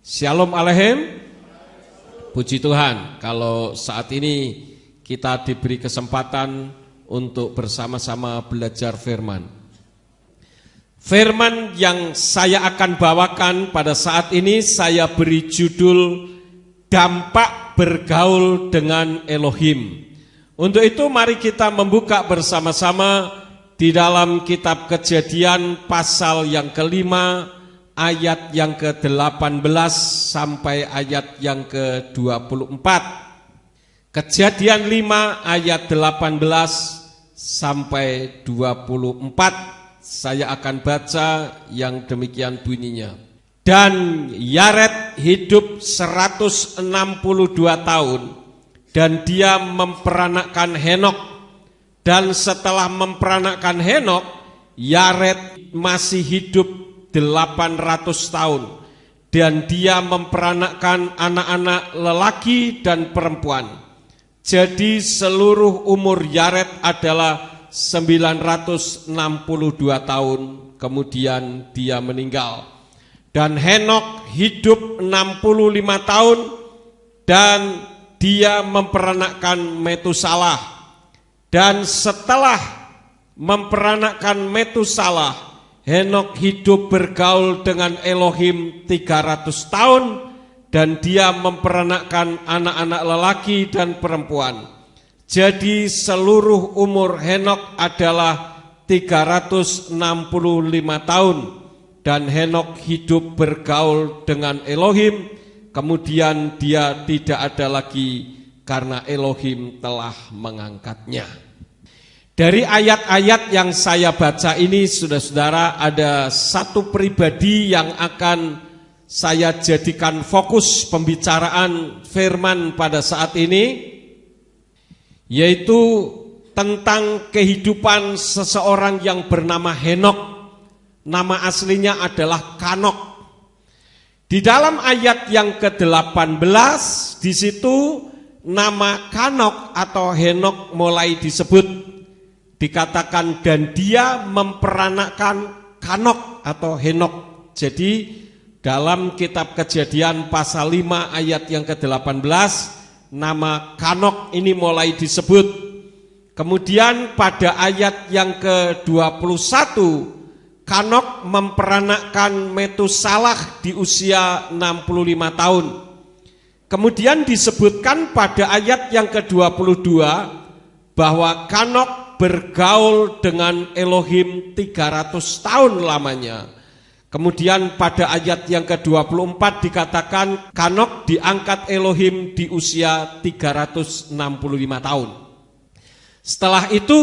Shalom Aleichem. Puji Tuhan kalau saat ini kita diberi kesempatan untuk bersama-sama belajar firman. Firman yang saya akan bawakan pada saat ini saya beri judul Dampak Bergaul dengan Elohim. Untuk itu mari kita membuka bersama-sama di dalam kitab Kejadian pasal yang kelima, ayat yang ke-18 sampai ayat yang ke-24. Kejadian 5 ayat 18 sampai 24. Saya akan baca yang demikian bunyinya. Dan Yared hidup 162 tahun dan dia memperanakkan Henok. Dan setelah memperanakkan Henok, Yared masih hidup 800 tahun dan dia memperanakkan anak-anak lelaki dan perempuan. Jadi seluruh umur Yared adalah 962 tahun, kemudian dia meninggal. Dan Henok hidup 65 tahun dan dia memperanakkan Metusalah. Dan setelah memperanakkan Metusalah, Henok hidup bergaul dengan Elohim 300 tahun dan dia memperanakkan anak-anak lelaki dan perempuan. Jadi seluruh umur Henok adalah 365 tahun dan Henok hidup bergaul dengan Elohim, kemudian dia tidak ada lagi karena Elohim telah mengangkatnya. Dari ayat-ayat yang saya baca ini, saudara-saudara, ada satu pribadi yang akan saya jadikan fokus pembicaraan firman pada saat ini, yaitu tentang kehidupan seseorang yang bernama Henok. Nama aslinya adalah Kanok. Di dalam ayat yang ke-18, di situ nama Kanok atau Henok mulai disebut. Dikatakan dan dia memperanakkan Kanok atau Henok. Jadi dalam kitab Kejadian pasal 5 ayat yang ke-18 nama Kanok ini mulai disebut. Kemudian pada ayat yang ke-21 Kanok memperanakkan Metusalah di usia 65 tahun. Kemudian disebutkan pada ayat yang ke-22 bahwa Kanok bergaul dengan Elohim 300 tahun lamanya. Kemudian pada ayat yang ke-24 dikatakan Kanok diangkat Elohim di usia 365 tahun. Setelah itu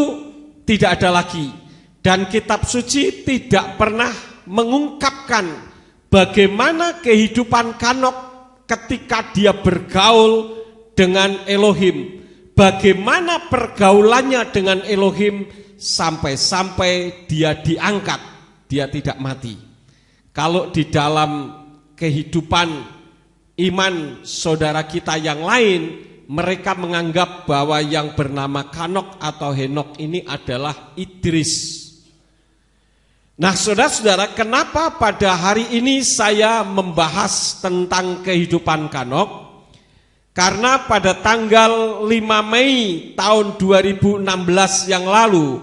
tidak ada lagi. Dan kitab suci tidak pernah mengungkapkan bagaimana kehidupan Kanok ketika dia bergaul dengan Elohim. Bagaimana pergaulannya dengan Elohim sampai-sampai dia diangkat, dia tidak mati. Kalau di dalam kehidupan iman saudara kita yang lain, mereka menganggap bahwa yang bernama Kanok atau Henok ini adalah Idris. Nah, saudara-saudara, kenapa pada hari ini saya membahas tentang kehidupan Kanok? Karena pada tanggal 5 Mei tahun 2016 yang lalu,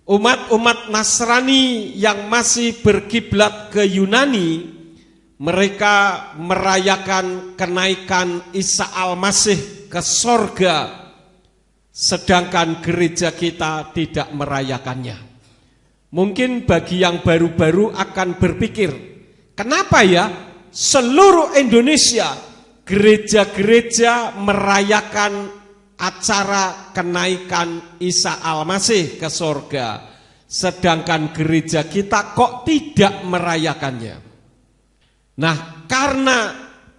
umat-umat Nasrani yang masih berkiblat ke Yunani, mereka merayakan kenaikan Isa Al-Masih ke sorga, sedangkan gereja kita tidak merayakannya. Mungkin bagi yang baru-baru akan berpikir, kenapa ya seluruh Indonesia gereja-gereja merayakan acara kenaikan Isa Al-Masih ke sorga, sedangkan gereja kita kok tidak merayakannya? Nah, karena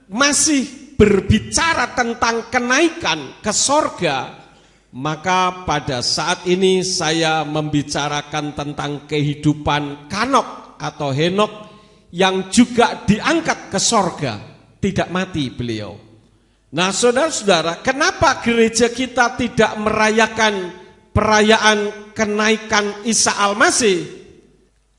masih berbicara tentang kenaikan ke sorga, maka pada saat ini saya membicarakan tentang kehidupan Kanok atau Henok yang juga diangkat ke sorga. Tidak mati beliau. Nah, saudara-saudara, kenapa gereja kita tidak merayakan perayaan kenaikan Isa Al-Masih?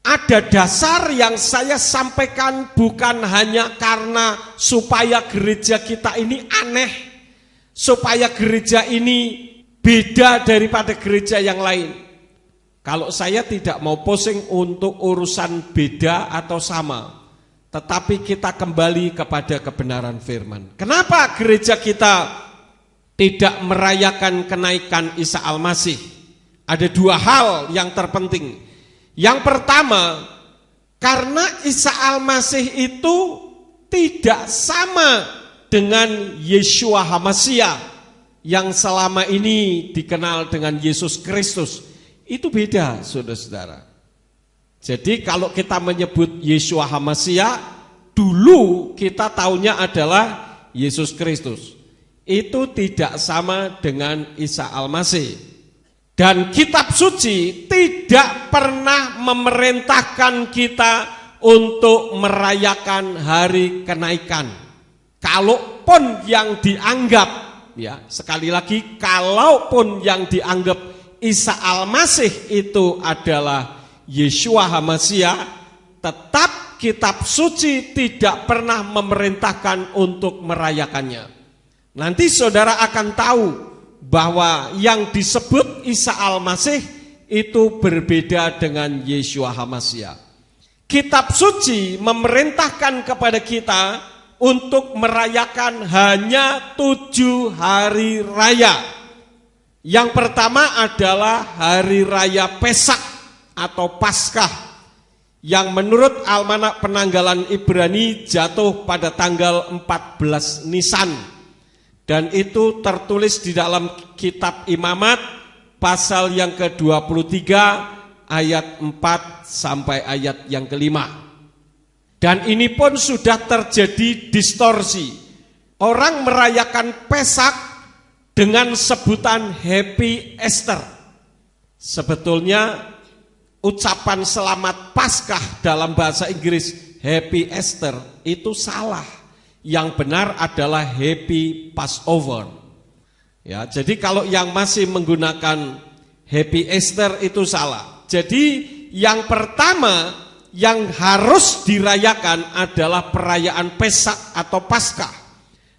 ada dasar yang saya sampaikan bukan hanya karena supaya gereja kita ini aneh, supaya gereja ini beda daripada gereja yang lain. Kalau saya tidak mau pusing untuk urusan beda atau sama, tetapi kita kembali kepada kebenaran firman. Kenapa gereja kita tidak merayakan kenaikan Isa Al-Masih? Ada dua hal yang terpenting. Yang pertama, karena Isa Al-Masih itu tidak sama dengan Yeshua HaMashiach yang selama ini dikenal dengan Yesus Kristus. Itu beda, saudara-saudara. Jadi kalau kita menyebut Yeshua HaMashiach, dulu kita taunya adalah Yesus Kristus. Itu tidak sama dengan Isa Al-Masih. Dan kitab suci tidak pernah memerintahkan kita untuk merayakan hari kenaikan. Kalaupun yang dianggap, ya sekali lagi, kalaupun yang dianggap Isa Al-Masih itu adalah Yeshua HaMashiach, tetap kitab suci tidak pernah memerintahkan untuk merayakannya. Nanti saudara akan tahu bahwa yang disebut Isa Al-Masih itu berbeda dengan Yeshua HaMashiach. Kitab suci memerintahkan kepada kita untuk merayakan hanya 7 hari raya. Yang pertama adalah hari raya Pesak atau Paskah, yang menurut Almanak Penanggalan Ibrani jatuh pada tanggal 14 Nisan. Dan itu tertulis di dalam kitab Imamat pasal yang ke-23 ayat 4 sampai ayat yang ke-5. Dan ini pun sudah terjadi distorsi. Orang merayakan Pesak dengan sebutan Happy Easter. Sebetulnya ucapan selamat Paskah dalam bahasa Inggris Happy Easter itu salah. Yang benar adalah Happy Passover. Ya, jadi kalau yang masih menggunakan Happy Easter itu salah. Jadi yang pertama yang harus dirayakan adalah perayaan Pesak atau Paskah.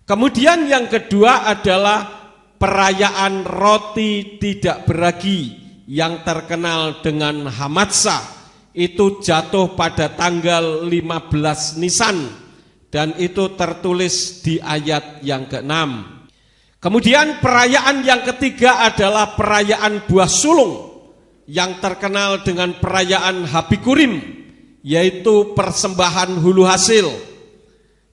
Kemudian yang kedua adalah perayaan roti tidak beragi yang terkenal dengan Hamatsah. Itu jatuh pada tanggal 15 Nisan. Dan itu tertulis di ayat yang ke-6. Kemudian perayaan yang ketiga adalah perayaan buah sulung yang terkenal dengan perayaan Habikurim, yaitu persembahan hulu hasil.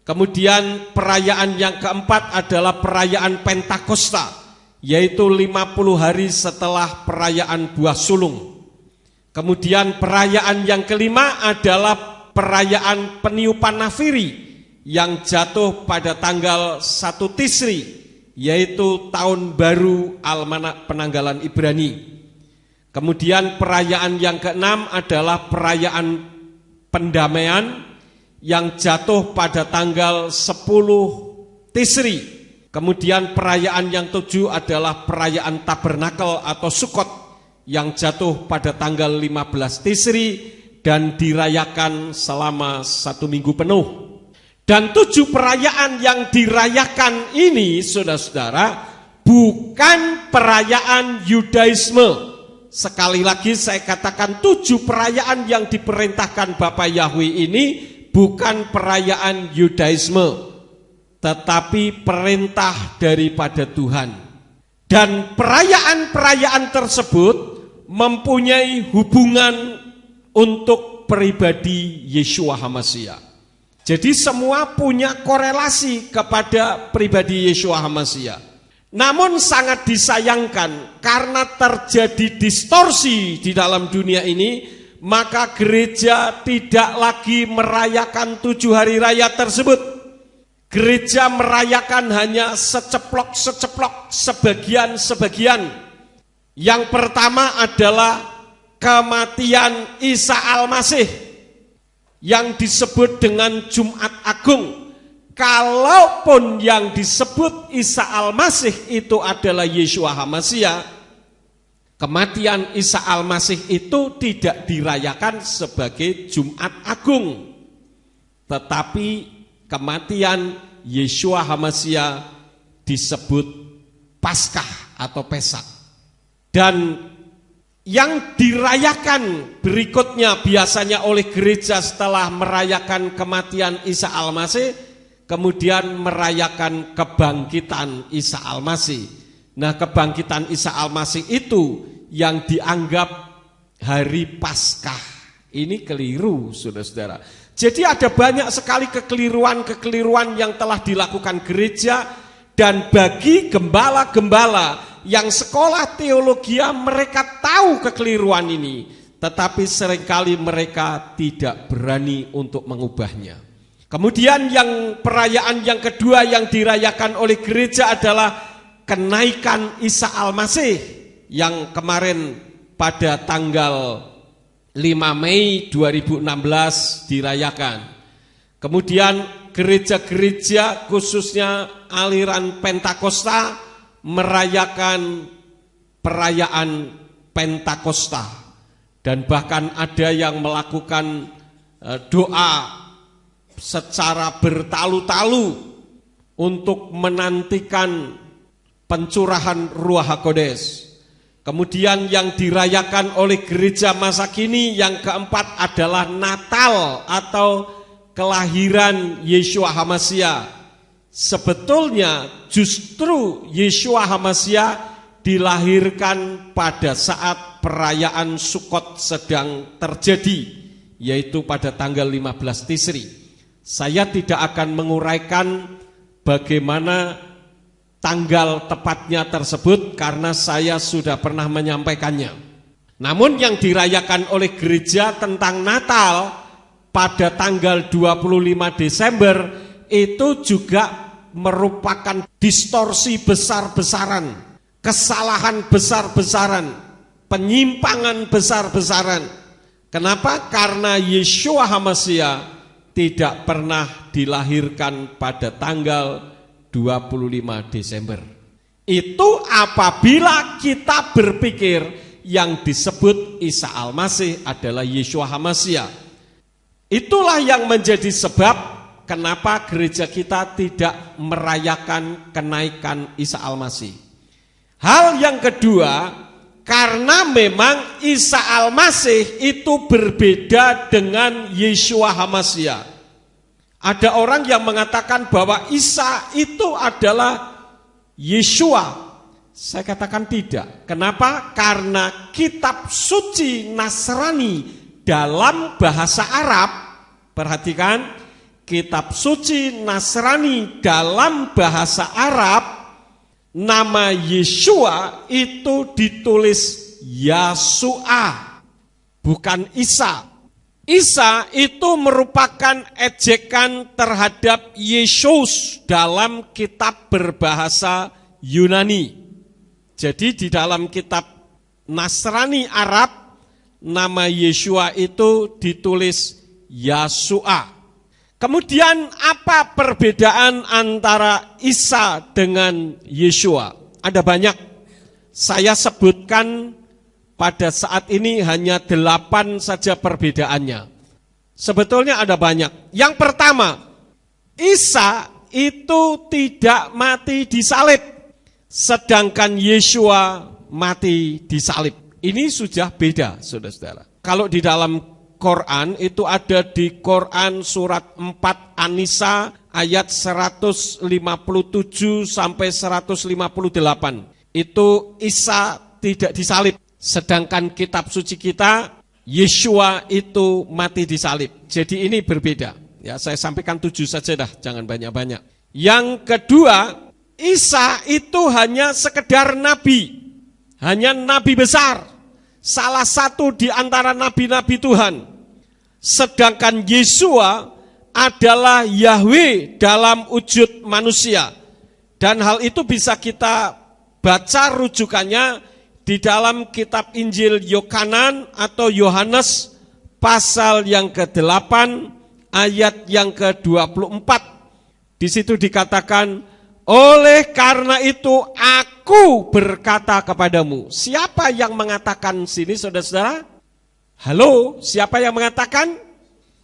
Kemudian perayaan yang keempat adalah perayaan Pentakosta, yaitu 50 hari setelah perayaan buah sulung. Kemudian perayaan yang kelima adalah perayaan peniupan nafiri yang jatuh pada tanggal 1 Tisri, yaitu tahun baru Almanak Penanggalan Ibrani. Kemudian perayaan yang keenam adalah perayaan pendamaian yang jatuh pada tanggal 10 Tisri. Kemudian perayaan yang 7 adalah perayaan Tabernakel atau Sukot yang jatuh pada tanggal 15 Tisri dan dirayakan selama 1 minggu penuh. Dan 7 perayaan yang dirayakan ini, saudara-saudara, bukan perayaan Yudaisme. Sekali lagi saya katakan 7 perayaan yang diperintahkan Bapak Yahweh ini bukan perayaan Yudaisme, tetapi perintah daripada Tuhan. Dan perayaan-perayaan tersebut mempunyai hubungan untuk pribadi Yeshua HaMashiach. Jadi semua punya korelasi kepada pribadi Yeshua HaMashiach. Namun sangat disayangkan karena terjadi distorsi di dalam dunia ini, maka gereja tidak lagi merayakan 7 hari raya tersebut. Gereja merayakan hanya seceplok-seceplok, sebagian-sebagian. Yang pertama adalah kematian Isa Al-Masih yang disebut dengan Jumat Agung. Kalaupun yang disebut Isa Al-Masih itu adalah Yeshua HaMashiach, Kematian Isa Al-Masih itu tidak dirayakan sebagai Jumat Agung, tetapi kematian Yeshua HaMashiach disebut Paskah atau Pesak. Dan yang dirayakan berikutnya biasanya oleh gereja setelah merayakan kematian Isa Al-Masih, kemudian merayakan kebangkitan Isa Al-Masih. Nah, kebangkitan Isa Al-Masih itu yang dianggap hari Paskah. Ini keliru, saudara-saudara. Jadi ada banyak sekali kekeliruan-kekeliruan yang telah dilakukan gereja, dan bagi gembala-gembala yang sekolah teologia, mereka tahu kekeliruan ini, tetapi seringkali mereka tidak berani untuk mengubahnya. Kemudian perayaan yang kedua yang dirayakan oleh gereja adalah kenaikan Isa Al-Masih yang kemarin pada tanggal 5 Mei 2016 dirayakan. Kemudian gereja-gereja khususnya aliran Pentakosta merayakan perayaan Pentakosta, dan bahkan ada yang melakukan doa secara bertalu-talu untuk menantikan pencurahan Ruach HaKodes. Kemudian yang dirayakan oleh gereja masa kini yang keempat adalah Natal atau kelahiran Yeshua HaMashiach. Sebetulnya justru Yeshua HaMashiach dilahirkan pada saat perayaan Sukkot sedang terjadi, yaitu pada tanggal 15 Tisri. Saya tidak akan menguraikan bagaimana tanggal tepatnya tersebut karena saya sudah pernah menyampaikannya. Namun yang dirayakan oleh gereja tentang Natal pada tanggal 25 Desember itu juga merupakan distorsi besar-besaran, kesalahan besar-besaran, penyimpangan besar-besaran. Kenapa? Karena Yeshua HaMashiach tidak pernah dilahirkan pada tanggal 25 Desember. Itu apabila kita berpikir yang disebut Isa Al-Masih adalah Yeshua HaMashiach. Itulah yang menjadi sebab kenapa gereja kita tidak merayakan kenaikan Isa Al-Masih. Hal yang kedua, karena memang Isa Al-Masih itu berbeda dengan Yeshua HaMashiach. Ada orang yang mengatakan bahwa Isa itu adalah Yeshua. Saya katakan tidak. Kenapa? Karena kitab suci Nasrani dalam bahasa Arab, perhatikan, kitab suci Nasrani dalam bahasa Arab, nama Yeshua itu ditulis Yasua, bukan Isa. Isa itu merupakan ejekan terhadap Yesus dalam kitab berbahasa Yunani. Jadi di dalam kitab Nasrani Arab, nama Yeshua itu ditulis Yasua. Kemudian apa perbedaan antara Isa dengan Yeshua? Ada banyak. Saya sebutkan pada saat ini hanya 8 saja perbedaannya. Sebetulnya ada banyak. Yang pertama, Isa itu tidak mati di salib, sedangkan Yeshua mati di salib. Ini sudah beda, saudara-saudara. Kalau di dalam Quran itu ada di Quran surat 4 An-Nisa ayat 157 sampai 158. Itu Isa tidak disalib. Sedangkan kitab suci kita, Yeshua itu mati di salib. Jadi ini berbeda. Ya, saya sampaikan 7 saja dah, jangan banyak-banyak. Yang kedua, Isa itu hanya sekedar nabi. Hanya nabi besar. Salah satu di antara nabi-nabi Tuhan. Sedangkan Yeshua adalah Yahweh dalam wujud manusia. Dan hal itu bisa kita baca rujukannya di dalam kitab Injil Yohanan atau Yohanes pasal yang ke-8 ayat yang ke-24. Di situ dikatakan, Oleh karena itu aku berkata kepadamu. Siapa yang mengatakan sini saudara-saudara? Halo, siapa yang mengatakan?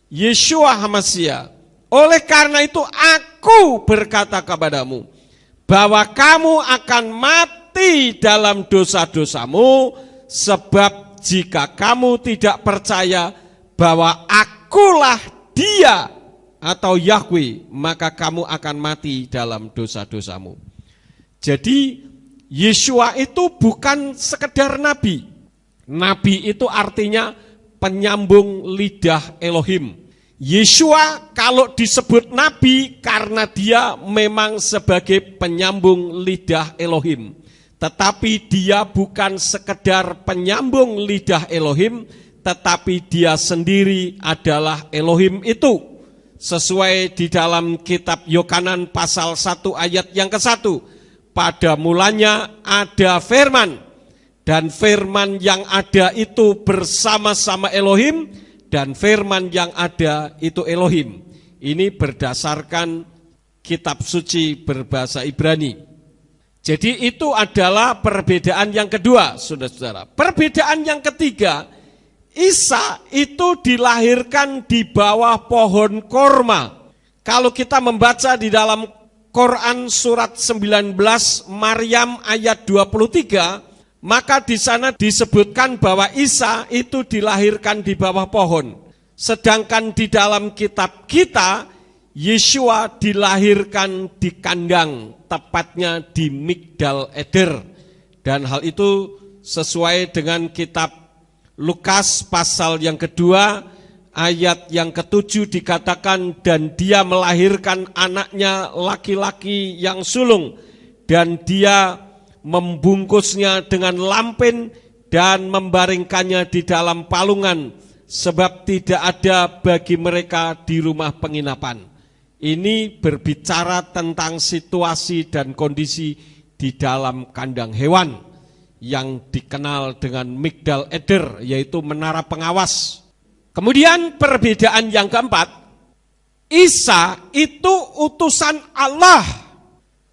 Yeshua HaMashiach. Oleh karena itu aku berkata kepadamu bahwa kamu akan mati dalam dosa-dosamu, sebab jika kamu tidak percaya bahwa akulah Dia atau Yahweh, maka kamu akan mati dalam dosa-dosamu. Jadi Yeshua itu bukan sekedar nabi. Nabi itu artinya penyambung lidah Elohim. Yeshua kalau disebut nabi karena dia memang sebagai penyambung lidah Elohim. Tetapi dia bukan sekedar penyambung lidah Elohim, tetapi dia sendiri adalah Elohim itu. Sesuai di dalam kitab Yohanan pasal 1 ayat yang ke-1. Pada mulanya ada firman, dan firman yang ada itu bersama-sama Elohim, dan firman yang ada itu Elohim. Ini berdasarkan kitab suci berbahasa Ibrani. Jadi itu adalah perbedaan yang kedua, saudara-saudara. Perbedaan yang ketiga, Isa itu dilahirkan di bawah pohon korma. Kalau kita membaca di dalam Quran surat 19 Maryam ayat 23, maka di sana disebutkan bahwa Isa itu dilahirkan di bawah pohon. Sedangkan di dalam kitab kita, Yeshua dilahirkan di kandang, tepatnya di Migdal Eder. Dan hal itu sesuai dengan kitab Lukas pasal yang kedua, ayat yang ke-7 dikatakan, dan dia melahirkan anaknya laki-laki yang sulung, dan dia membungkusnya dengan lampin dan membaringkannya di dalam palungan, sebab tidak ada bagi mereka di rumah penginapan. Ini berbicara tentang situasi dan kondisi di dalam kandang hewan yang dikenal dengan Migdal Eder, yaitu menara pengawas. Kemudian perbedaan yang keempat, Isa itu utusan Allah,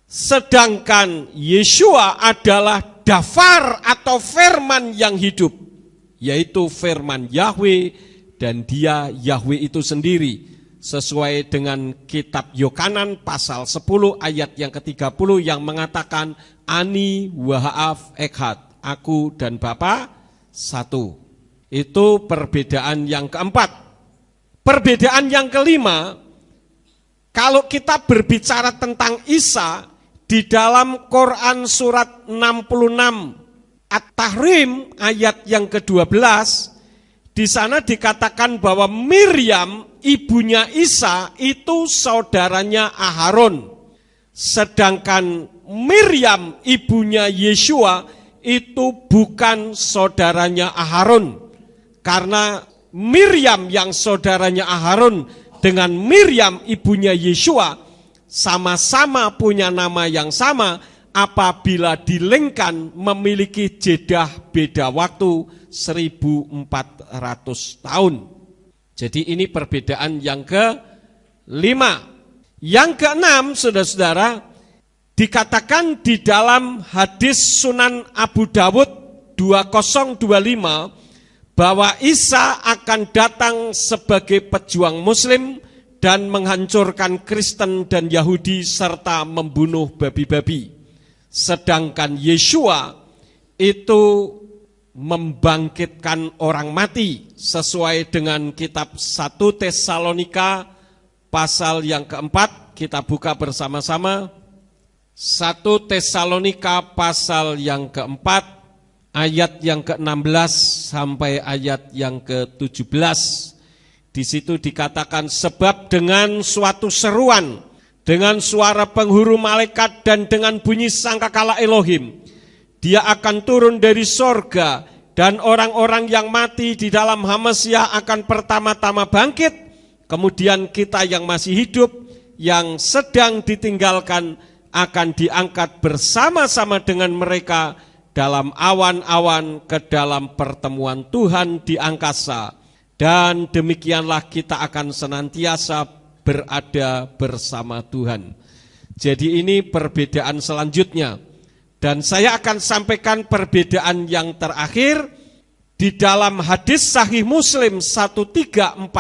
sedangkan Yeshua adalah dafar atau firman yang hidup, yaitu firman Yahweh, dan dia Yahweh itu sendiri. Sesuai dengan kitab Yohanan pasal 10 ayat yang ke-30 yang mengatakan, Ani waha'af ekhad, aku dan Bapa satu. Itu perbedaan yang keempat. Perbedaan yang kelima, kalau kita berbicara tentang Isa, di dalam Quran surat 66 At-Tahrim ayat yang ke-12, di sana dikatakan bahwa Miriam, ibunya Isa, itu saudaranya Aharon. Sedangkan Miriam, ibunya Yeshua, itu bukan saudaranya Aharon. Karena Miriam yang saudaranya Aharon dengan Miriam ibunya Yeshua sama-sama punya nama yang sama, apabila dilengkan memiliki jedah beda waktu 1400 tahun. Jadi ini perbedaan yang ke-5. Yang ke-6, saudara-saudara, dikatakan di dalam hadis Sunan Abu Dawud 2025 bahwa Isa akan datang sebagai pejuang Muslim dan menghancurkan Kristen dan Yahudi serta membunuh babi-babi. Sedangkan Yeshua itu membangkitkan orang mati sesuai dengan kitab 1 Tesalonika pasal yang keempat. Kita buka bersama-sama 1 Tesalonika pasal yang keempat, ayat yang ke-16 sampai ayat yang ke-17. Di situ dikatakan, sebab dengan suatu seruan, dengan suara penghuru malaikat dan dengan bunyi sangkakala Elohim, dia akan turun dari sorga, dan orang-orang yang mati di dalam HaMashiach akan pertama-tama bangkit. Kemudian kita yang masih hidup, yang sedang ditinggalkan, akan diangkat bersama-sama dengan mereka dalam awan-awan ke dalam pertemuan Tuhan di angkasa. Dan demikianlah kita akan senantiasa berada bersama Tuhan. Jadi ini perbedaan selanjutnya. Dan saya akan sampaikan perbedaan yang terakhir di dalam hadis Sahih Muslim 1348.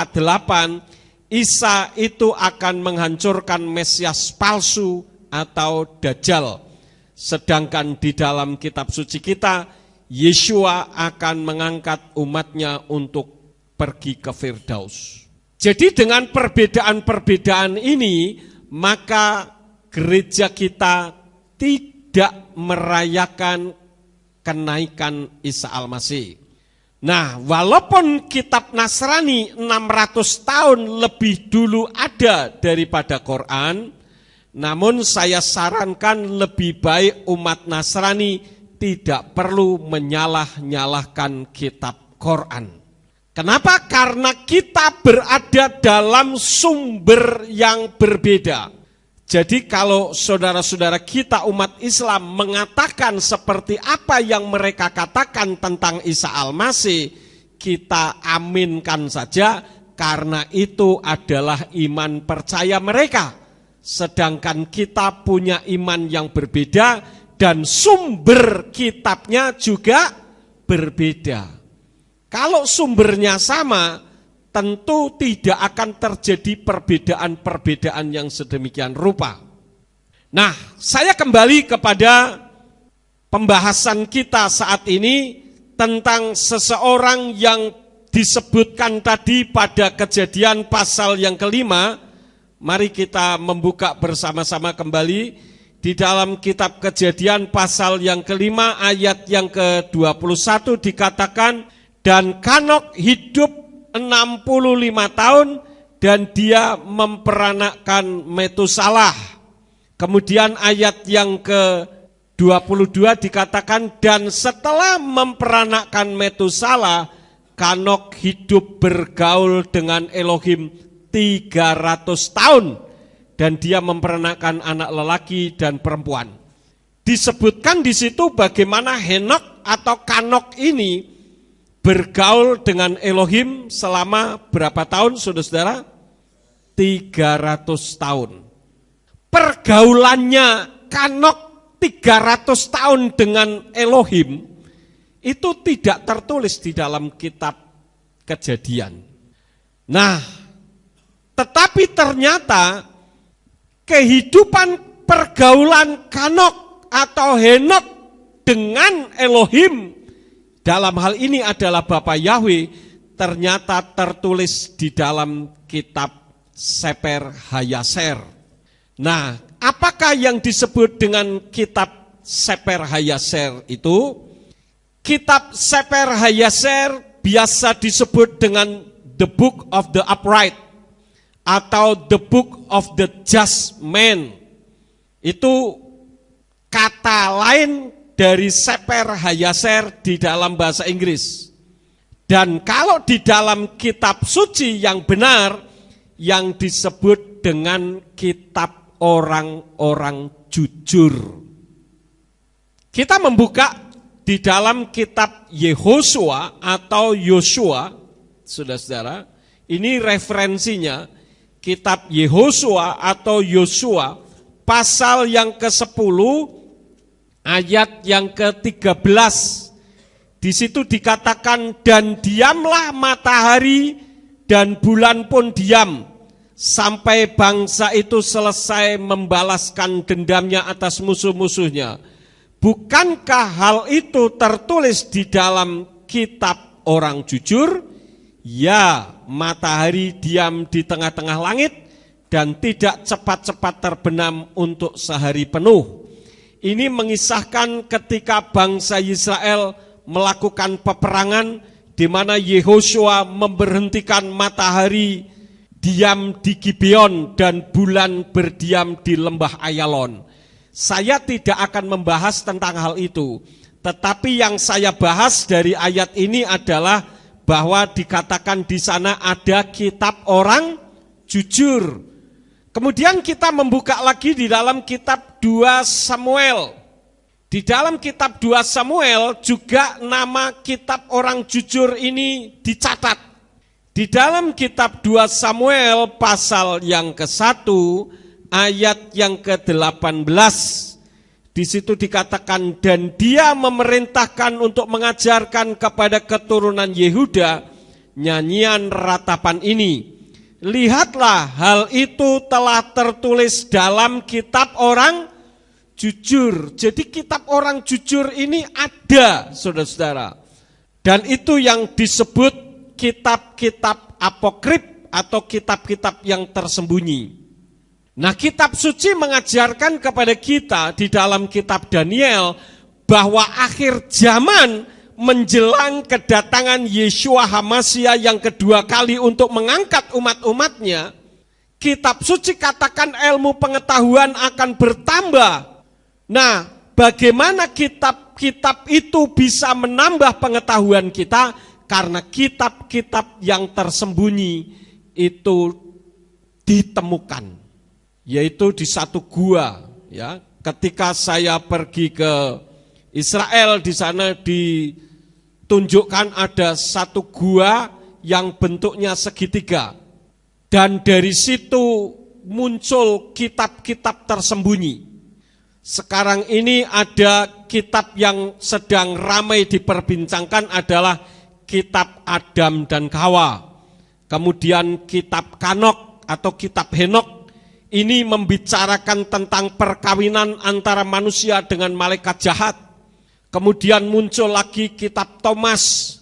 Isa itu akan menghancurkan Mesias palsu atau Dajjal. Sedangkan di dalam kitab suci kita, Yeshua akan mengangkat umatnya untuk pergi ke Firdaus. Jadi dengan perbedaan-perbedaan ini, maka gereja kita tidak merayakan kenaikan Isa Al-Masih. Nah, walaupun kitab Nasrani 600 tahun lebih dulu ada daripada Quran, namun saya sarankan lebih baik umat Nasrani tidak perlu menyalah-nyalahkan kitab Quran. Kenapa? Karena kita berada dalam sumber yang berbeda. Jadi kalau saudara-saudara kita umat Islam mengatakan seperti apa yang mereka katakan tentang Isa Al-Masih, kita aminkan saja karena itu adalah iman percaya mereka. Sedangkan kita punya iman yang berbeda dan sumber kitabnya juga berbeda. Kalau sumbernya sama, tentu tidak akan terjadi perbedaan-perbedaan yang sedemikian rupa. Nah, saya kembali kepada pembahasan kita saat ini tentang seseorang yang disebutkan tadi pada Kejadian pasal yang kelima. Mari kita membuka bersama-sama kembali di dalam kitab Kejadian pasal yang kelima ayat yang ke-21 dikatakan, dan Kanok hidup 65 tahun dan dia memperanakkan Metusalah. Kemudian ayat yang ke-22 dikatakan, dan setelah memperanakkan Metusalah, Kanok hidup bergaul dengan Elohim 300 tahun dan dia memperanakkan anak lelaki dan perempuan. Disebutkan di situ bagaimana Henok atau Kanok ini bergaul dengan Elohim selama berapa tahun, saudara-saudara? 300 tahun. Pergaulannya Kanok 300 tahun dengan Elohim itu tidak tertulis di dalam kitab Kejadian. Nah, tetapi ternyata kehidupan pergaulan Kanok atau Henok dengan Elohim, dalam hal ini adalah Bapa Yahweh, ternyata tertulis di dalam kitab Seper Hayaser. Nah, apakah yang disebut dengan kitab Seper Hayaser itu? Kitab Seper Hayaser biasa disebut dengan The Book of the Upright atau The Book of the Just Man. Itu kata lain dari Seper Hayaser di dalam bahasa Inggris. Dan kalau di dalam kitab suci yang benar, yang disebut dengan kitab orang-orang jujur. Kita membuka di dalam kitab Yehosua atau Yosua, saudara-saudara, ini referensinya, kitab Yehosua atau Yosua, pasal yang ke-10, ayat yang ke-13, di situ dikatakan, dan diamlah matahari dan bulan pun diam, sampai bangsa itu selesai membalaskan dendamnya atas musuh-musuhnya. Bukankah hal itu tertulis di dalam kitab orang jujur? Ya, matahari diam di tengah-tengah langit dan tidak cepat-cepat terbenam untuk sehari penuh. Ini mengisahkan ketika bangsa Israel melakukan peperangan di mana Yehosua memberhentikan matahari diam di Gibeon dan bulan berdiam di lembah Ayalon. Saya tidak akan membahas tentang hal itu, tetapi yang saya bahas dari ayat ini adalah bahwa dikatakan di sana ada kitab orang jujur. Kemudian kita membuka lagi di dalam kitab 2 Samuel. Di dalam kitab 2 Samuel juga nama kitab orang jujur ini dicatat. Di dalam kitab 2 Samuel pasal yang ke-1 ayat yang ke-18. Di situ dikatakan, dan dia memerintahkan untuk mengajarkan kepada keturunan Yehuda nyanyian ratapan ini. Lihatlah, hal itu telah tertulis dalam kitab orang jujur. Jadi kitab orang jujur ini ada, saudara-saudara. Dan itu yang disebut kitab-kitab apokrif atau kitab-kitab yang tersembunyi. Nah, kitab suci mengajarkan kepada kita di dalam kitab Daniel bahwa akhir zaman menjelang kedatangan Yeshua HaMasyiah yang kedua kali untuk mengangkat umat-umatnya. Kitab suci katakan ilmu pengetahuan akan bertambah. Nah, bagaimana kitab-kitab itu bisa menambah pengetahuan kita? Karena kitab-kitab yang tersembunyi itu ditemukan. Yaitu di satu gua, ya. Ketika saya pergi ke Israel, di sana ditunjukkan ada satu gua yang bentuknya segitiga. Dan dari situ muncul kitab-kitab tersembunyi. Sekarang ini ada kitab yang sedang ramai diperbincangkan adalah kitab Adam dan Hawa. Kemudian kitab Kanok atau kitab Henok. Ini membicarakan tentang perkawinan antara manusia dengan malaikat jahat. Kemudian muncul lagi kitab Thomas.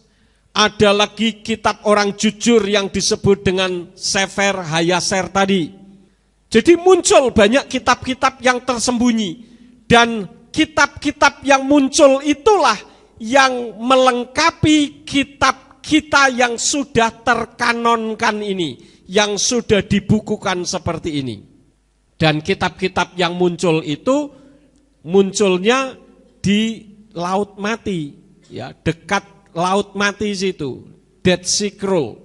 Ada lagi kitab orang jujur yang disebut dengan Sefer Hayaser tadi. Jadi muncul banyak kitab-kitab yang tersembunyi. Dan kitab-kitab yang muncul itulah yang melengkapi kitab kita yang sudah terkanonkan ini. Yang sudah dibukukan seperti ini. Dan kitab-kitab yang muncul itu munculnya di Laut Mati, ya, dekat Laut Mati situ, Dead Sea Scroll,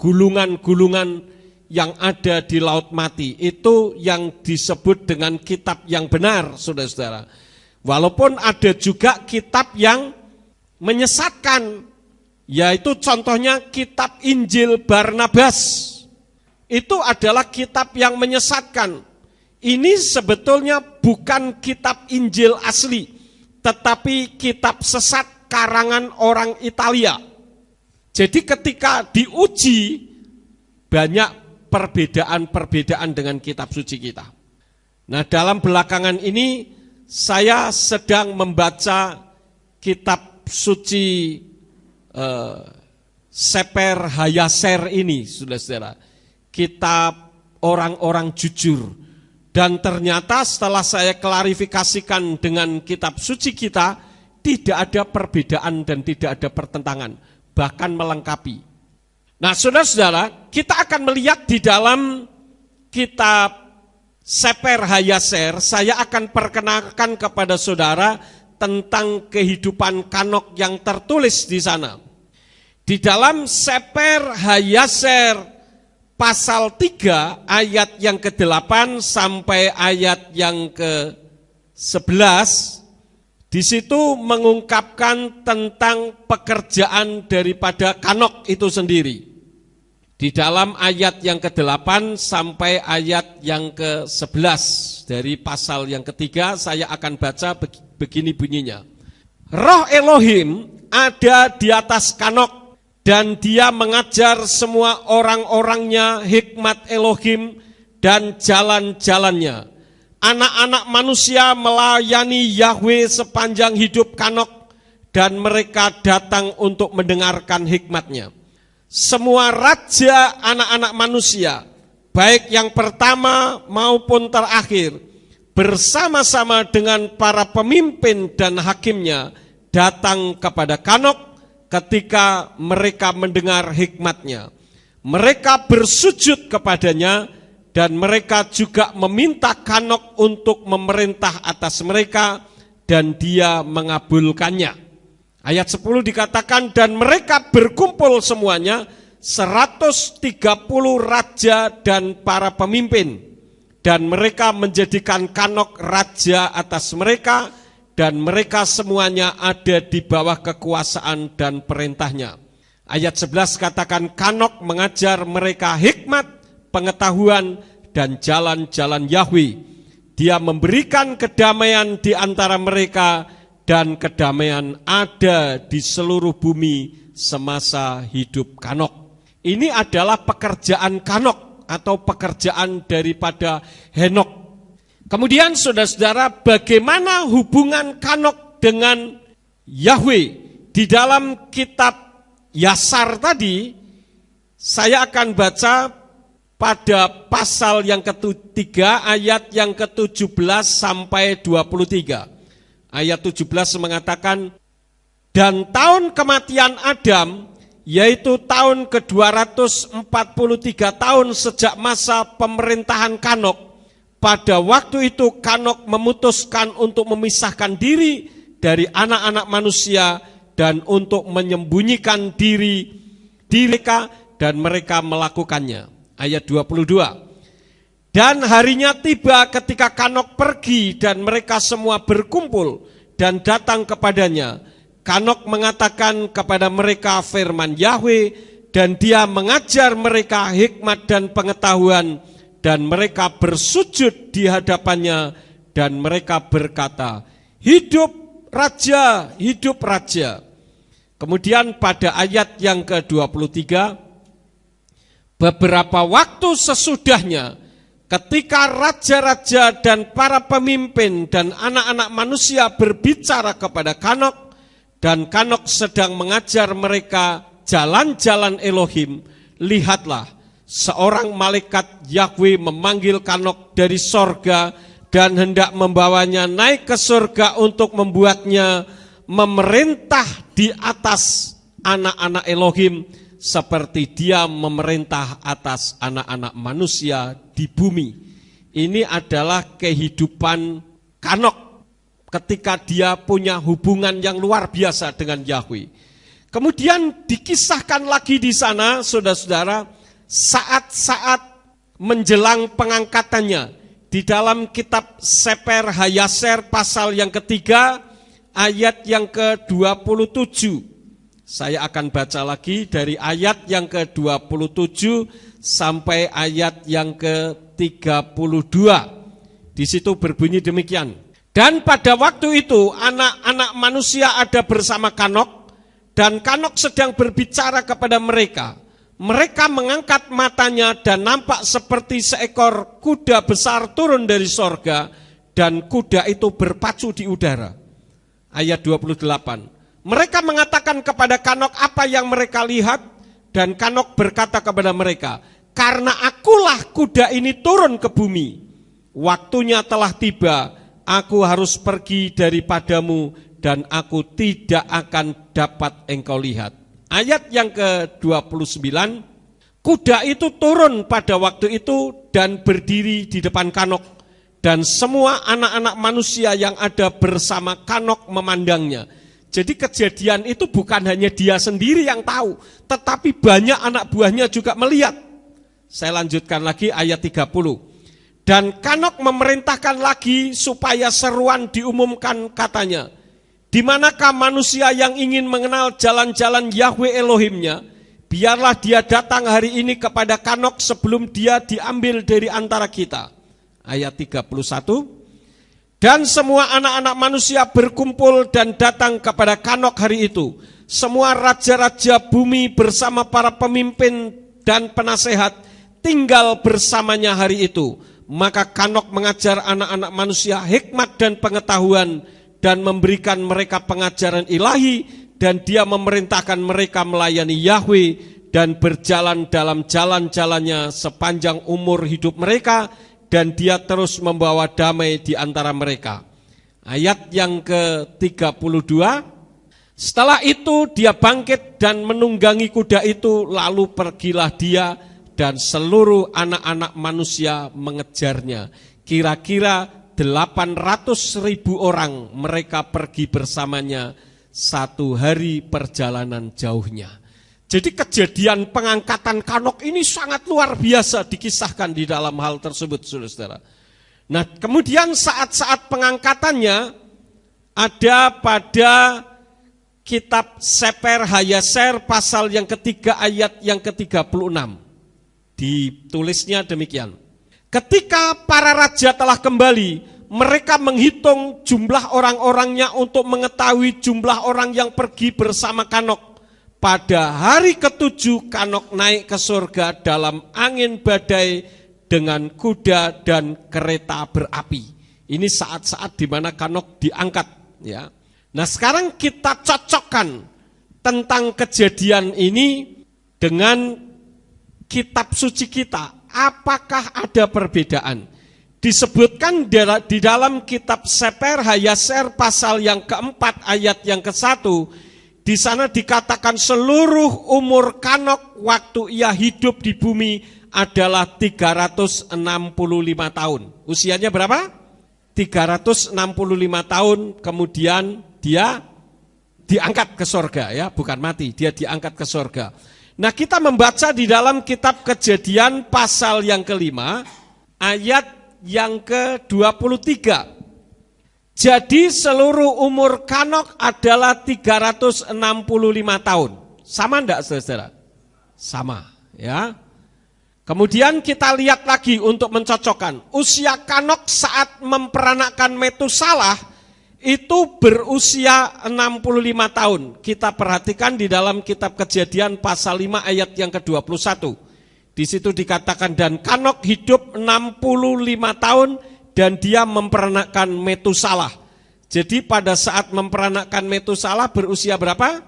gulungan-gulungan yang ada di Laut Mati, itu yang disebut dengan kitab yang benar, saudara-saudara. Walaupun ada juga kitab yang menyesatkan, yaitu contohnya kitab Injil Barnabas, itu adalah kitab yang menyesatkan. Ini sebetulnya bukan kitab Injil asli, tetapi kitab sesat karangan orang Italia. Jadi ketika diuji, banyak perbedaan-perbedaan dengan kitab suci kita. Nah, dalam belakangan ini saya sedang membaca kitab suci Sefer Hayaser ini, saudara-saudara. Kitab orang-orang jujur. Dan ternyata setelah saya klarifikasikan dengan kitab suci kita, tidak ada perbedaan dan tidak ada pertentangan, bahkan melengkapi. Nah, saudara-saudara, kita akan melihat di dalam kitab Sefer Hayaser, saya akan perkenalkan kepada saudara tentang kehidupan Kanok yang tertulis di sana. Di dalam Sefer Hayaser Pasal 3 ayat yang ke-8 sampai ayat yang ke-11, di situ mengungkapkan tentang pekerjaan daripada Kanok itu sendiri. Di dalam ayat yang ke-8 sampai ayat yang ke-11 dari pasal yang ketiga, saya akan baca begini bunyinya. Roh Elohim ada di atas Kanok, dan dia mengajar semua orang-orangnya hikmat Elohim dan jalan-jalannya. Anak-anak manusia melayani Yahweh sepanjang hidup Kanok, dan mereka datang untuk mendengarkan hikmatnya. Semua raja anak-anak manusia, baik yang pertama maupun terakhir, bersama-sama dengan para pemimpin dan hakimnya, datang kepada Kanok ketika mereka mendengar hikmatnya. Mereka bersujud kepadanya, dan mereka juga meminta Kanok untuk memerintah atas mereka, dan dia mengabulkannya. Ayat 10 dikatakan, dan mereka berkumpul semuanya, 130 raja dan para pemimpin, dan mereka menjadikan Kanok raja atas mereka, dan mereka semuanya ada di bawah kekuasaan dan perintahnya. Ayat 11 katakan, Kanok mengajar mereka hikmat, pengetahuan, dan jalan-jalan Yahweh. Dia memberikan kedamaian di antara mereka dan kedamaian ada di seluruh bumi semasa hidup Kanok. Ini adalah pekerjaan Kanok atau pekerjaan daripada Henok. Kemudian saudara-saudara, bagaimana hubungan Kanok dengan Yahweh? Di dalam kitab Yasar tadi, saya akan baca pada pasal yang ketiga, ayat yang ke-17 sampai 23. Ayat 17 mengatakan, dan tahun kematian Adam, yaitu tahun ke-243 tahun sejak masa pemerintahan Kanok, pada waktu itu Kanok memutuskan untuk memisahkan diri dari anak-anak manusia dan untuk menyembunyikan diri mereka, dan mereka melakukannya. Ayat 22. Dan harinya tiba ketika Kanok pergi dan mereka semua berkumpul dan datang kepadanya. Kanok mengatakan kepada mereka firman Yahweh, dan dia mengajar mereka hikmat dan pengetahuan, dan mereka bersujud di hadapannya, dan mereka berkata, hidup raja, hidup raja. Kemudian pada ayat yang ke-23, beberapa waktu sesudahnya, ketika raja-raja dan para pemimpin dan anak-anak manusia berbicara kepada Kanok, dan Kanok sedang mengajar mereka jalan-jalan Elohim, lihatlah, seorang malaikat Yahweh memanggil Kanok dari sorga dan hendak membawanya naik ke surga untuk membuatnya memerintah di atas anak-anak Elohim seperti dia memerintah atas anak-anak manusia di bumi. Ini adalah kehidupan Kanok ketika dia punya hubungan yang luar biasa dengan Yahweh. Kemudian dikisahkan lagi di sana, saudara-saudara, saat-saat menjelang pengangkatannya di dalam kitab Sefer Hayaser pasal yang ketiga ayat yang ke-27. Saya akan baca lagi dari ayat yang ke-27 sampai ayat yang ke-32. Di situ berbunyi demikian. Dan pada waktu itu anak-anak manusia ada bersama Kanok, dan Kanok sedang berbicara kepada mereka. Mereka mengangkat matanya dan nampak seperti seekor kuda besar turun dari sorga, dan kuda itu berpacu di udara. Ayat 28. Mereka mengatakan kepada Kanok apa yang mereka lihat, dan Kanok berkata kepada mereka, karena akulah kuda ini turun ke bumi. Waktunya telah tiba, aku harus pergi daripadamu, dan aku tidak akan dapat engkau lihat. Ayat yang ke-29, kuda itu turun pada waktu itu dan berdiri di depan Kanok, dan semua anak-anak manusia yang ada bersama Kanok memandangnya. Jadi kejadian itu bukan hanya dia sendiri yang tahu, tetapi banyak anak buahnya juga melihat. Saya lanjutkan lagi ayat 30. Dan Kanok memerintahkan lagi supaya seruan diumumkan, katanya, di manakah manusia yang ingin mengenal jalan-jalan Yahweh Elohimnya, biarlah dia datang hari ini kepada Kanok sebelum dia diambil dari antara kita. Ayat 31. Dan semua anak-anak manusia berkumpul dan datang kepada Kanok hari itu. Semua raja-raja bumi bersama para pemimpin dan penasehat tinggal bersamanya hari itu. Maka Kanok mengajar anak-anak manusia hikmat dan pengetahuan dan memberikan mereka pengajaran ilahi, dan dia memerintahkan mereka melayani Yahweh dan berjalan dalam jalan-jalannya sepanjang umur hidup mereka, dan dia terus membawa damai di antara mereka. Ayat yang ke-32, setelah itu dia bangkit dan menunggangi kuda itu, lalu pergilah dia dan seluruh anak-anak manusia mengejarnya. Kira-kira 800.000 orang mereka pergi bersamanya, 1 hari perjalanan jauhnya. Jadi kejadian pengangkatan Kanok ini sangat luar biasa dikisahkan di dalam hal tersebut, saudara-saudara. Nah, kemudian saat-saat pengangkatannya ada pada kitab Sefer Hayaser pasal yang ketiga ayat yang ke-36. Ditulisnya demikian. Ketika para raja telah kembali, mereka menghitung jumlah orang-orangnya untuk mengetahui jumlah orang yang pergi bersama Kanok. Pada hari ke-7 Kanok naik ke surga dalam angin badai dengan kuda dan kereta berapi. Ini saat-saat di mana Kanok diangkat, ya. Nah, sekarang kita cocokkan tentang kejadian ini dengan kitab suci kita. Apakah ada perbedaan? Disebutkan di dalam kitab Seper Hayaser pasal yang keempat ayat yang ke-1, di sana dikatakan seluruh umur Kanok waktu ia hidup di bumi adalah 365 tahun. Usianya berapa? 365 tahun, kemudian dia diangkat ke surga, ya, bukan mati, dia diangkat ke surga. Nah, kita membaca di dalam kitab Kejadian pasal yang kelima ayat yang ke-23. Jadi seluruh umur Kanok adalah 365 tahun. Sama enggak, saudara? Sama, ya. Kemudian kita lihat lagi untuk mencocokkan. Usia Kanok saat memperanakkan Metusalah itu berusia 65 tahun. Kita perhatikan di dalam kitab Kejadian pasal 5 ayat yang ke-21. Di situ dikatakan, dan Kanok hidup 65 tahun dan dia memperanakkan Metusalah. Jadi pada saat memperanakkan Metusalah berusia berapa?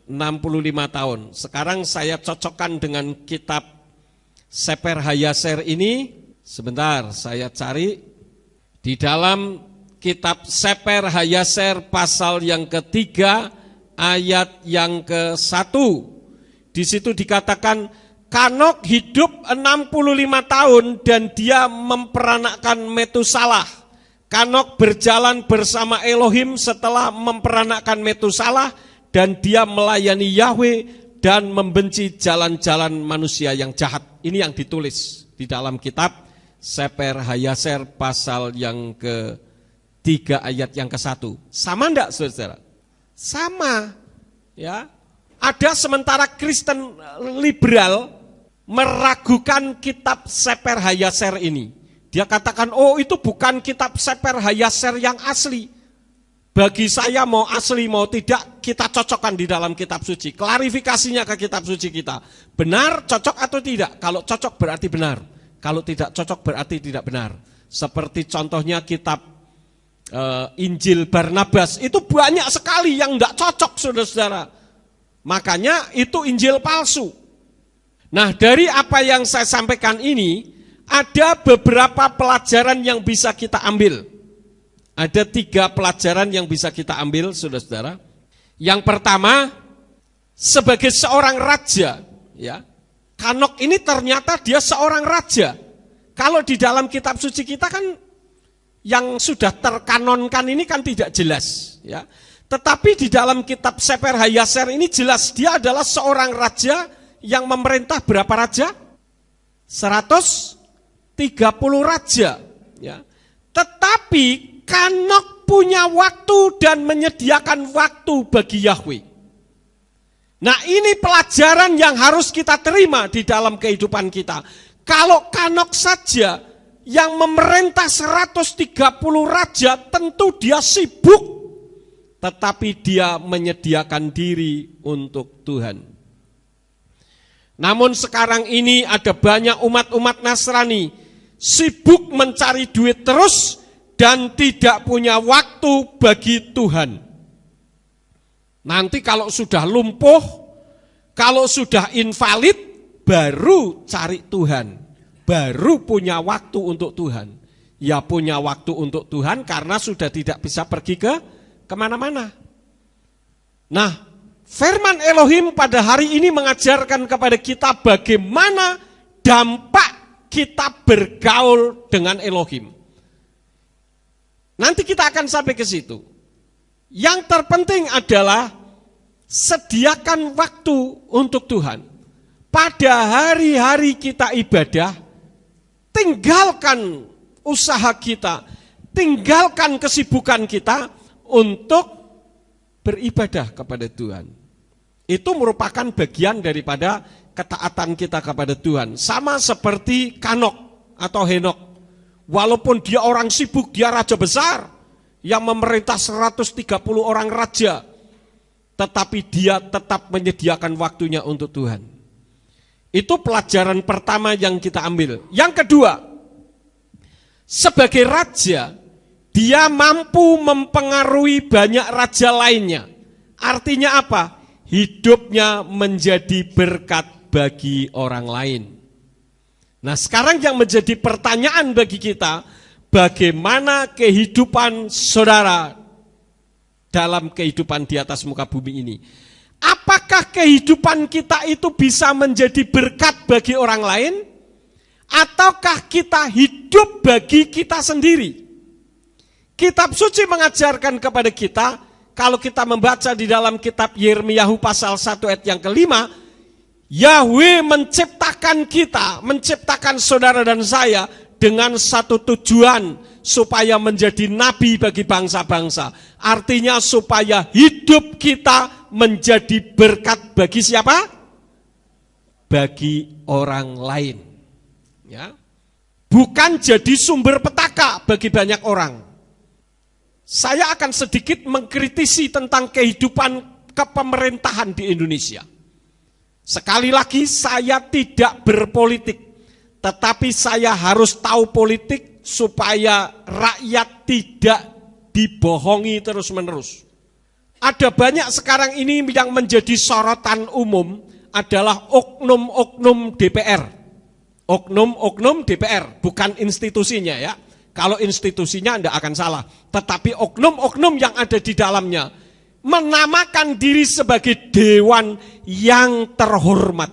65 tahun. Sekarang saya cocokkan dengan kitab Seper Hayaser ini. Sebentar, saya cari. Di dalam kitab Seper Hayaser pasal yang ketiga ayat yang ke-1. Di situ dikatakan, Kanok hidup 65 tahun dan dia memperanakkan Metusalah. Kanok berjalan bersama Elohim setelah memperanakkan Metusalah dan dia melayani Yahweh dan membenci jalan-jalan manusia yang jahat. Ini yang ditulis di dalam kitab Seper Hayaser pasal yang ke-3 ayat yang ke-1. Sama enggak, saudara? Sama, ya. Ada sementara Kristen liberal meragukan kitab Seper Hayaser ini. Dia katakan, oh itu bukan kitab Seper Hayaser yang asli. Bagi saya mau asli mau tidak, kita cocokkan di dalam kitab suci. Klarifikasinya ke kitab suci kita. Benar, cocok atau tidak? Kalau cocok berarti benar. Kalau tidak cocok berarti tidak benar. Seperti contohnya kitab Injil Barnabas. Itu banyak sekali yang tidak cocok, saudara-saudara. Makanya itu Injil palsu. Nah, dari apa yang saya sampaikan ini, ada beberapa pelajaran yang bisa kita ambil. Ada 3 pelajaran yang bisa kita ambil, saudara-saudara. Yang pertama, sebagai seorang raja, ya, Kanok ini ternyata dia seorang raja. Kalau di dalam kitab suci kita kan, yang sudah terkanonkan ini kan tidak jelas, ya. Tetapi di dalam kitab Seper Hayaser ini jelas, dia adalah seorang raja yang memerintah berapa raja? 130 raja, ya. Tetapi Kanok punya waktu dan menyediakan waktu bagi Yahweh. Nah, ini pelajaran yang harus kita terima di dalam kehidupan kita. Kalau Kanok saja yang memerintah 130 raja, tentu dia sibuk, tetapi dia menyediakan diri untuk Tuhan. Namun sekarang ini ada banyak umat-umat Nasrani sibuk mencari duit terus dan tidak punya waktu bagi Tuhan. Nanti kalau sudah lumpuh, kalau sudah invalid, baru cari Tuhan, baru punya waktu untuk Tuhan. Ya punya waktu untuk Tuhan karena sudah tidak bisa pergi ke kemana-mana. Nah, firman Elohim pada hari ini mengajarkan kepada kita bagaimana dampak kita bergaul dengan Elohim. Nanti kita akan sampai ke situ. Yang terpenting adalah sediakan waktu untuk Tuhan. Pada hari-hari kita ibadah, tinggalkan usaha kita, tinggalkan kesibukan kita untuk beribadah kepada Tuhan. Itu merupakan bagian daripada ketaatan kita kepada Tuhan. Sama seperti Kanok atau Henok. Walaupun dia orang sibuk, dia raja besar yang memerintah 130 orang raja, tetapi dia tetap menyediakan waktunya untuk Tuhan. Itu pelajaran pertama yang kita ambil. Yang kedua, sebagai raja, dia mampu mempengaruhi banyak raja lainnya. Artinya apa? Hidupnya menjadi berkat bagi orang lain. Nah, sekarang yang menjadi pertanyaan bagi kita, bagaimana kehidupan saudara dalam kehidupan di atas muka bumi ini? Apakah kehidupan kita itu bisa menjadi berkat bagi orang lain? Ataukah kita hidup bagi kita sendiri? Kitab suci mengajarkan kepada kita, kalau kita membaca di dalam kitab Yeremia pasal 1 ayat yang kelima, Yahweh menciptakan kita, menciptakan saudara dan saya dengan satu tujuan, supaya menjadi nabi bagi bangsa-bangsa. Artinya supaya hidup kita menjadi berkat bagi siapa? Bagi orang lain. Ya. Bukan jadi sumber petaka bagi banyak orang. Saya akan sedikit mengkritisi tentang kehidupan kepemerintahan di Indonesia. Sekali lagi, saya tidak berpolitik, tetapi saya harus tahu politik supaya rakyat tidak dibohongi terus-menerus. Ada banyak sekarang ini yang menjadi sorotan umum adalah oknum-oknum DPR. Oknum-oknum DPR, bukan institusinya ya. Kalau institusinya Anda akan salah. Tetapi oknum-oknum yang ada di dalamnya menamakan diri sebagai dewan yang terhormat,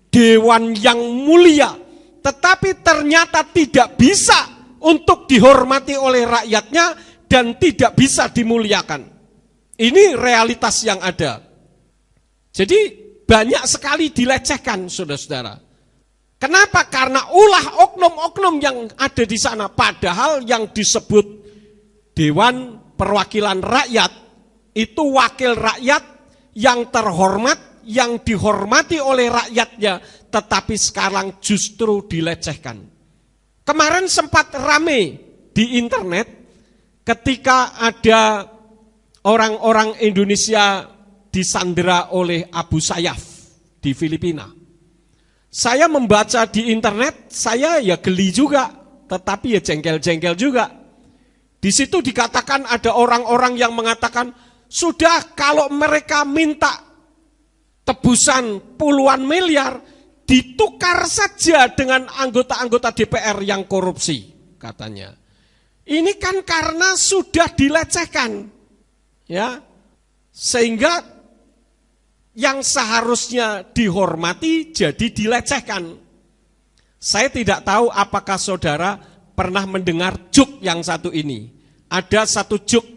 dewan yang mulia, tetapi ternyata tidak bisa untuk dihormati oleh rakyatnya dan tidak bisa dimuliakan. Ini realitas yang ada. Jadi banyak sekali dilecehkan, saudara-saudara. Kenapa? Karena ulah oknum-oknum yang ada di sana, padahal yang disebut Dewan Perwakilan Rakyat itu wakil rakyat yang terhormat, yang dihormati oleh rakyatnya, tetapi sekarang justru dilecehkan. Kemarin sempat rame di internet ketika ada orang-orang Indonesia disandera oleh Abu Sayyaf di Filipina. Saya membaca di internet, saya ya geli juga, tetapi ya jengkel-jengkel juga. Di situ dikatakan ada orang-orang yang mengatakan, sudah kalau mereka minta tebusan puluhan miliar, ditukar saja dengan anggota-anggota DPR yang korupsi, katanya. Ini kan karena sudah dilecehkan, ya, sehingga yang seharusnya dihormati jadi dilecehkan. Saya tidak tahu apakah saudara pernah mendengar juk yang satu ini. Ada satu juk,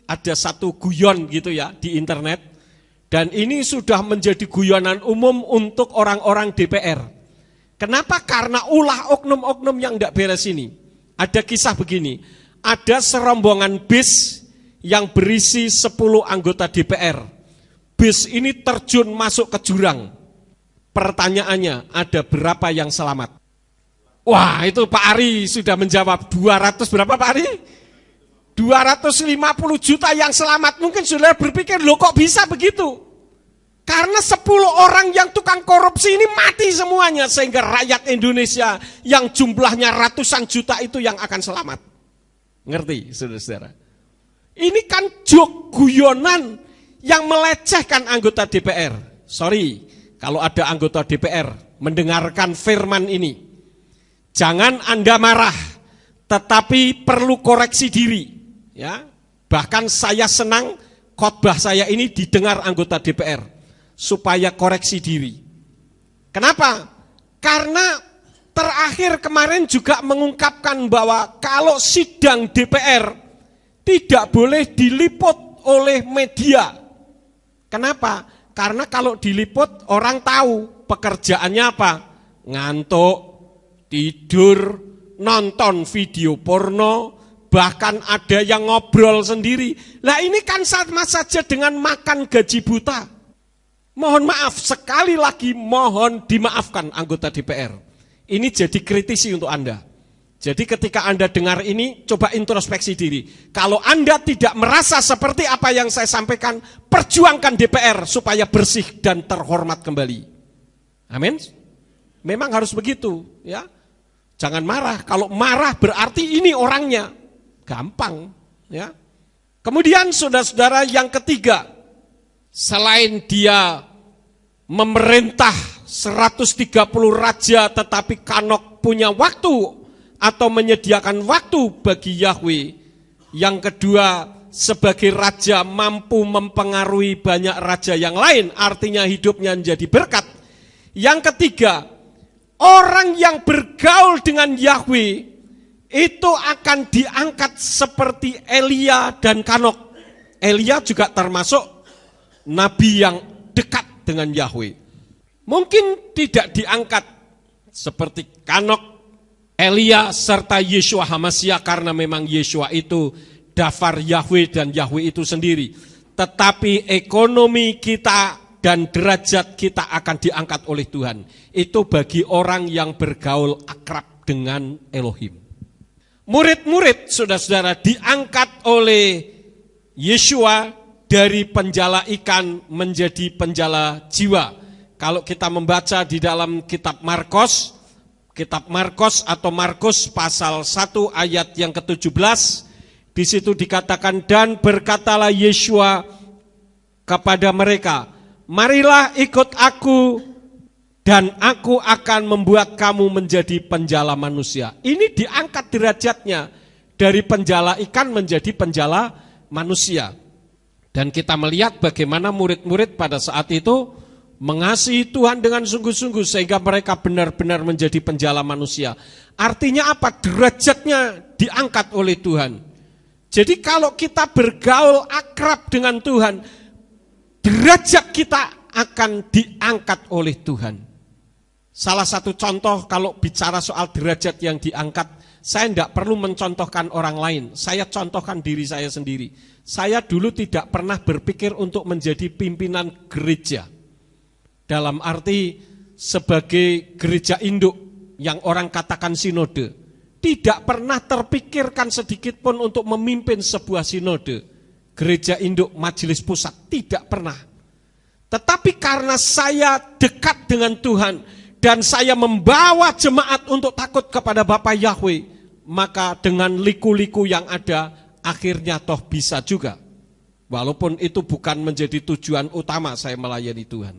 ada satu guyon gitu ya di internet. Dan ini sudah menjadi guyonan umum untuk orang-orang DPR. Kenapa? Karena ulah oknum-oknum yang tidak beres ini. Ada kisah begini, ada serombongan bis yang berisi 10 anggota DPR. Bis ini terjun masuk ke jurang. Pertanyaannya, ada berapa yang selamat? Wah, itu Pak Ari sudah menjawab 200 berapa Pak Ari? 250 juta yang selamat. Mungkin saudara berpikir, loh kok bisa begitu? Karena 10 orang yang tukang korupsi ini mati semuanya, sehingga rakyat Indonesia yang jumlahnya ratusan juta itu yang akan selamat. Ngerti saudara-saudara? Ini kan jok guyonan yang melecehkan anggota DPR. Sorry, kalau ada anggota DPR mendengarkan firman ini, jangan Anda marah, tetapi perlu koreksi diri. Ya, bahkan saya senang khotbah saya ini didengar anggota DPR, supaya koreksi diri. Kenapa? Karena terakhir kemarin juga mengungkapkan bahwa kalau sidang DPR tidak boleh diliput oleh media. Kenapa? Karena kalau diliput orang tahu pekerjaannya apa? Ngantuk, tidur, nonton video porno, bahkan ada yang ngobrol sendiri. Lah ini kan sama saja dengan makan gaji buta. Mohon maaf, sekali lagi mohon dimaafkan anggota DPR. Ini jadi kritisi untuk Anda. Jadi ketika Anda dengar ini, coba introspeksi diri. Kalau Anda tidak merasa seperti apa yang saya sampaikan, perjuangkan DPR supaya bersih dan terhormat kembali. Amin. Memang harus begitu, ya. Jangan marah. Kalau marah berarti ini orangnya. Gampang, ya. Kemudian saudara-saudara yang ketiga, selain dia memerintah 130 raja tetapi Kanok punya waktu atau menyediakan waktu bagi Yahweh. Yang kedua, sebagai raja mampu mempengaruhi banyak raja yang lain, artinya hidupnya menjadi berkat. Yang ketiga, orang yang bergaul dengan Yahweh itu akan diangkat seperti Elia dan Kanok. Elia juga termasuk nabi yang dekat dengan Yahweh. Mungkin tidak diangkat seperti Kanok, Elia serta Yeshua HaMasyiah karena memang Yeshua itu daftar Yahweh dan Yahweh itu sendiri. Tetapi ekonomi kita dan derajat kita akan diangkat oleh Tuhan. Itu bagi orang yang bergaul akrab dengan Elohim. Murid-murid saudara-saudara diangkat oleh Yeshua dari penjala ikan menjadi penjala jiwa. Kalau kita membaca di dalam kitab Markus atau Markus pasal 1 ayat yang ke-17, di situ dikatakan, dan berkatalah Yeshua kepada mereka, marilah ikut aku dan aku akan membuat kamu menjadi penjala manusia. Ini diangkat derajatnya dari penjala ikan menjadi penjala manusia. Dan kita melihat bagaimana murid-murid pada saat itu mengasihi Tuhan dengan sungguh-sungguh sehingga mereka benar-benar menjadi penjala manusia. Artinya apa? Derajatnya diangkat oleh Tuhan. Jadi kalau kita bergaul akrab dengan Tuhan, derajat kita akan diangkat oleh Tuhan. Salah satu contoh kalau bicara soal derajat yang diangkat, saya tidak perlu mencontohkan orang lain, saya contohkan diri saya sendiri. Saya dulu tidak pernah berpikir untuk menjadi pimpinan gereja. Dalam arti sebagai gereja induk yang orang katakan sinode. Tidak pernah terpikirkan sedikit pun untuk memimpin sebuah sinode. Gereja induk majelis pusat, tidak pernah. Tetapi karena saya dekat dengan Tuhan dan saya membawa jemaat untuk takut kepada Bapa Yahweh, maka dengan liku-liku yang ada akhirnya toh bisa juga. Walaupun itu bukan menjadi tujuan utama saya melayani Tuhan.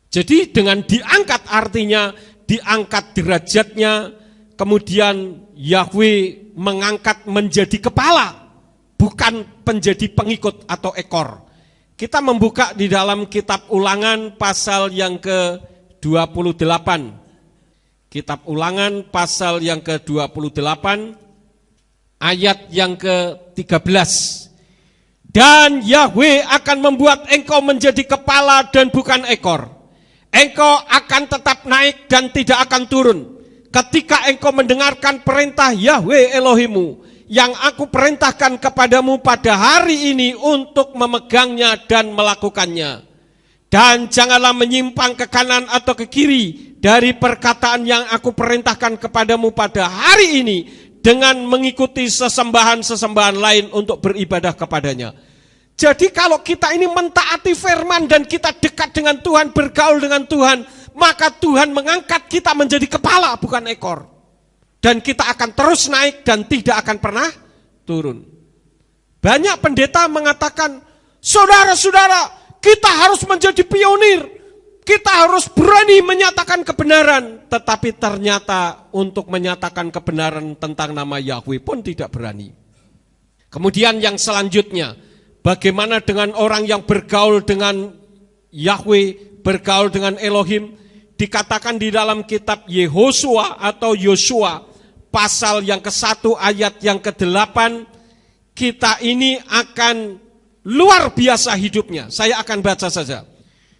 Jadi dengan diangkat artinya diangkat derajatnya, kemudian Yahweh mengangkat menjadi kepala, bukan menjadi pengikut atau ekor. Kita membuka di dalam kitab Ulangan pasal yang ke-28. Kitab Ulangan pasal yang ke-28 ayat yang ke-13. Dan Yahweh akan membuat engkau menjadi kepala dan bukan ekor. Engkau akan tetap naik dan tidak akan turun. Ketika engkau mendengarkan perintah Yahweh Elohimu yang aku perintahkan kepadamu pada hari ini untuk memegangnya dan melakukannya. Dan janganlah menyimpang ke kanan atau ke kiri dari perkataan yang aku perintahkan kepadamu pada hari ini dengan mengikuti sesembahan-sesembahan lain untuk beribadah kepadanya. Jadi kalau kita ini mentaati firman dan kita dekat dengan Tuhan, bergaul dengan Tuhan, maka Tuhan mengangkat kita menjadi kepala bukan ekor. Dan kita akan terus naik dan tidak akan pernah turun. Banyak pendeta mengatakan, saudara-saudara, kita harus menjadi pionir. Kita harus berani menyatakan kebenaran. Tetapi ternyata untuk menyatakan kebenaran tentang nama Yahweh pun tidak berani. Kemudian yang selanjutnya, bagaimana dengan orang yang bergaul dengan Yahweh, bergaul dengan Elohim? Dikatakan di dalam kitab Yehosua atau Yosua pasal yang ke-1 ayat yang ke-8, kita ini akan luar biasa hidupnya. Saya akan baca saja.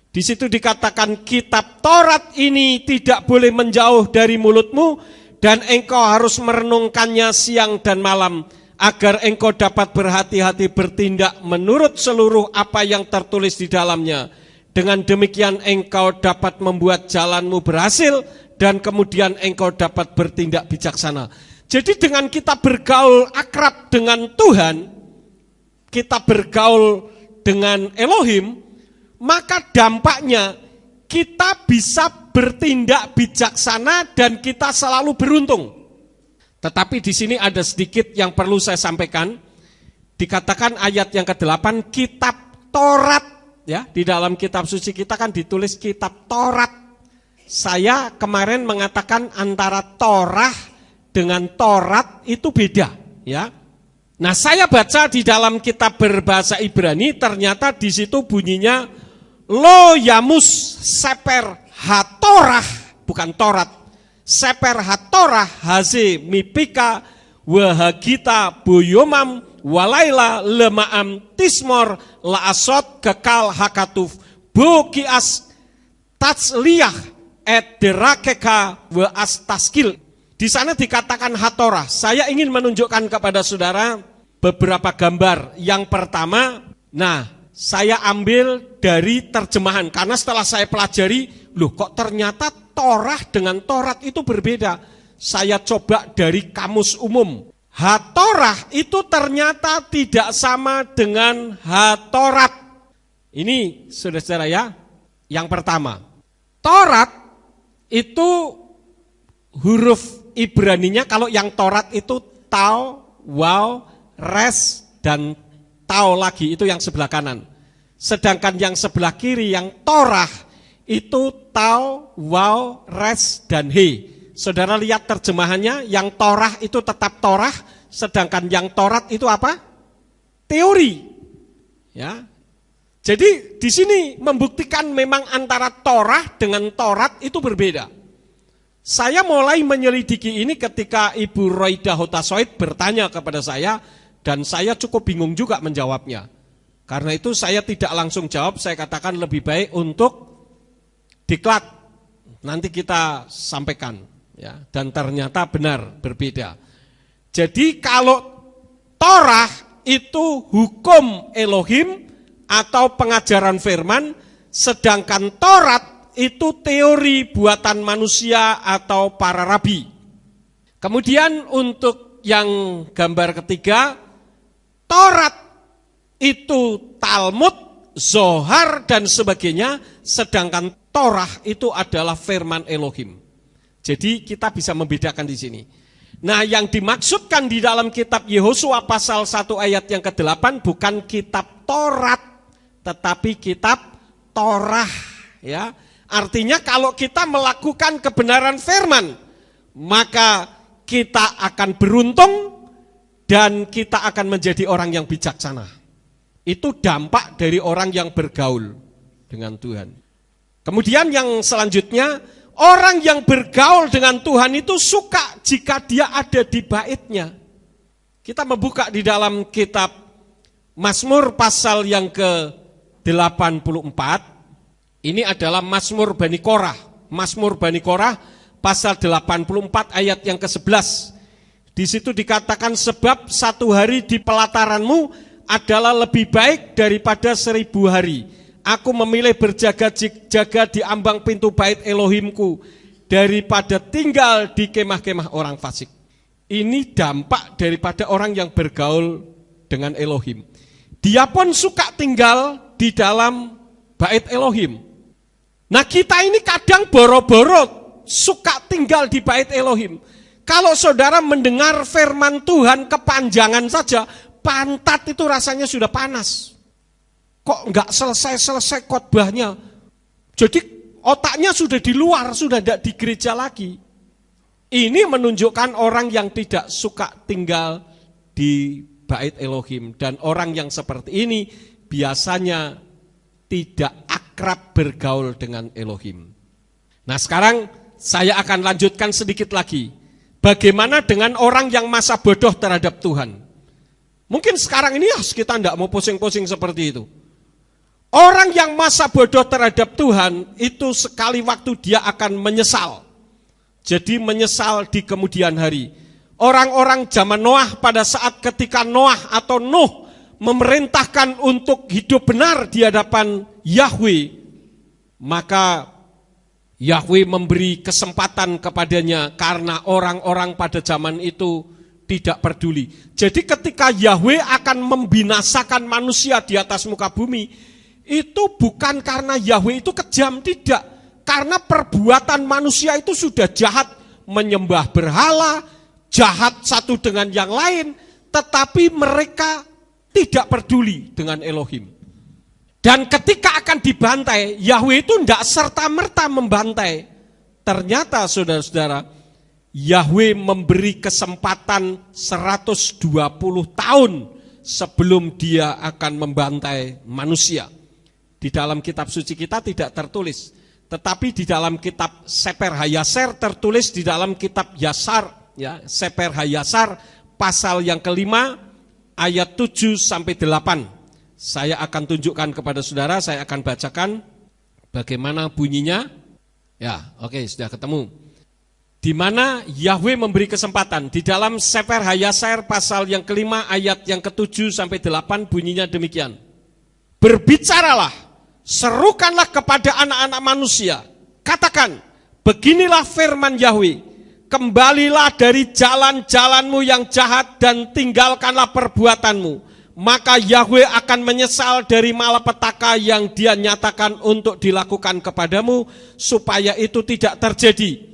Di situ dikatakan kitab Taurat ini tidak boleh menjauh dari mulutmu dan engkau harus merenungkannya siang dan malam agar engkau dapat berhati-hati bertindak menurut seluruh apa yang tertulis di dalamnya. Dengan demikian engkau dapat membuat jalanmu berhasil dan kemudian engkau dapat bertindak bijaksana. Jadi dengan kita bergaul akrab dengan Tuhan, kita bergaul dengan Elohim, maka dampaknya kita bisa bertindak bijaksana dan kita selalu beruntung. Tetapi di sini ada sedikit yang perlu saya sampaikan. Dikatakan ayat yang ke-8, kitab Taurat, ya, di dalam kitab suci kita kan ditulis kitab Taurat. Saya kemarin mengatakan antara Torah dengan Taurat itu beda, ya. Nah, saya baca di dalam kitab berbahasa Ibrani, ternyata di situ bunyinya Lo Yamus Seper HaTorah, bukan Taurat. Seper HaTorah Haze Mipika Wahagita Boyomam Walaila Lemaam Tismor Laasot Kekal Hakatuf Bokias Tatsliyah Et Derakeka Waas Taskil. Di sana dikatakan HaTorah. Saya ingin menunjukkan kepada saudara beberapa gambar. Yang pertama, saya ambil dari terjemahan. Karena setelah saya pelajari, loh kok ternyata Torah dengan Taurat itu berbeda. Saya coba dari kamus umum. HaTorah itu ternyata tidak sama dengan HaTaurat. Ini saudara-saudara ya. Yang pertama, Taurat itu huruf Ibraninya, kalau yang Taurat itu Tau, Waw, Res, dan Tau lagi, itu yang sebelah kanan. Sedangkan yang sebelah kiri, yang Torah, itu Tau, Waw, Res, dan He. Saudara lihat terjemahannya, yang Torah itu tetap Torah, sedangkan yang Taurat itu apa? Teori. Ya. Jadi di sini membuktikan memang antara Torah dengan Taurat itu berbeda. Saya mulai menyelidiki ini ketika Ibu Roida Hotasoid bertanya kepada saya, dan saya cukup bingung juga menjawabnya. Karena itu saya tidak langsung jawab, saya katakan lebih baik untuk diklat. Nanti kita sampaikan. Ya, dan ternyata benar berbeda. Jadi kalau Torah itu hukum Elohim atau pengajaran firman, sedangkan Taurat itu teori buatan manusia atau para rabi. Kemudian untuk yang gambar ketiga, Taurat itu Talmud, Zohar dan sebagainya, sedangkan Torah itu adalah firman Elohim. Jadi kita bisa membedakan di sini. Nah, yang dimaksudkan di dalam kitab Yehosua pasal 1 ayat yang ke-8 bukan kitab Taurat, tetapi kitab Torah, ya. Artinya kalau kita melakukan kebenaran firman, maka kita akan beruntung dan kita akan menjadi orang yang bijaksana. Itu dampak dari orang yang bergaul dengan Tuhan. Kemudian yang selanjutnya, orang yang bergaul dengan Tuhan itu suka jika dia ada di baitnya. Kita membuka di dalam kitab Mazmur pasal yang ke-84. Ini adalah Mazmur Bani Korah. Mazmur Bani Korah pasal 84 ayat yang ke-11. Di situ dikatakan, sebab 1 hari di pelataranmu adalah lebih baik daripada 1000 hari. Aku memilih berjaga-jaga di ambang pintu bait Elohimku daripada tinggal di kemah-kemah orang fasik. Ini dampak daripada orang yang bergaul dengan Elohim. Dia pun suka tinggal di dalam bait Elohim. Nah, kita ini kadang boro-boro suka tinggal di bait Elohim. Kalau saudara mendengar firman Tuhan kepanjangan saja, pantat itu rasanya sudah panas. Kok enggak selesai-selesai khotbahnya? Jadi otaknya sudah di luar, sudah tidak di gereja lagi. Ini menunjukkan orang yang tidak suka tinggal di bait Elohim. Dan orang yang seperti ini biasanya tidak akrab bergaul dengan Elohim. Nah, sekarang saya akan lanjutkan sedikit lagi. Bagaimana dengan orang yang masa bodoh terhadap Tuhan? Mungkin sekarang ini kita tidak mau pusing-pusing seperti itu. Orang yang masa bodoh terhadap Tuhan itu sekali waktu dia akan menyesal. Jadi menyesal di kemudian hari. Orang-orang zaman Noah pada saat ketika Noah atau Nuh memerintahkan untuk hidup benar di hadapan Yahweh, maka Yahweh memberi kesempatan kepadanya karena orang-orang pada zaman itu tidak peduli. Jadi ketika Yahweh akan membinasakan manusia di atas muka bumi, itu bukan karena Yahweh itu kejam, tidak. Karena perbuatan manusia itu sudah jahat, menyembah berhala, jahat satu dengan yang lain, tetapi mereka tidak peduli dengan Elohim. Dan ketika akan dibantai, Yahweh itu tidak serta-merta membantai. Ternyata saudara-saudara, Yahweh memberi kesempatan 120 tahun sebelum dia akan membantai manusia. Di dalam kitab suci kita tidak tertulis. Tetapi di dalam kitab Sefer Hayaser tertulis di dalam kitab Yasar, ya, Sefer Hayasar pasal yang kelima ayat 7 sampai 8. Saya akan tunjukkan kepada saudara, saya akan bacakan bagaimana bunyinya. Ya, oke, sudah ketemu. Di mana Yahweh memberi kesempatan di dalam Sefer Hayasar pasal yang kelima ayat yang ke-7 sampai 8 bunyinya demikian. Berbicaralah, serukanlah kepada anak-anak manusia. Katakan, beginilah firman Yahweh, kembalilah dari jalan-jalanmu yang jahat dan tinggalkanlah perbuatanmu. Maka Yahweh akan menyesal dari malapetaka yang dia nyatakan untuk dilakukan kepadamu, supaya itu tidak terjadi.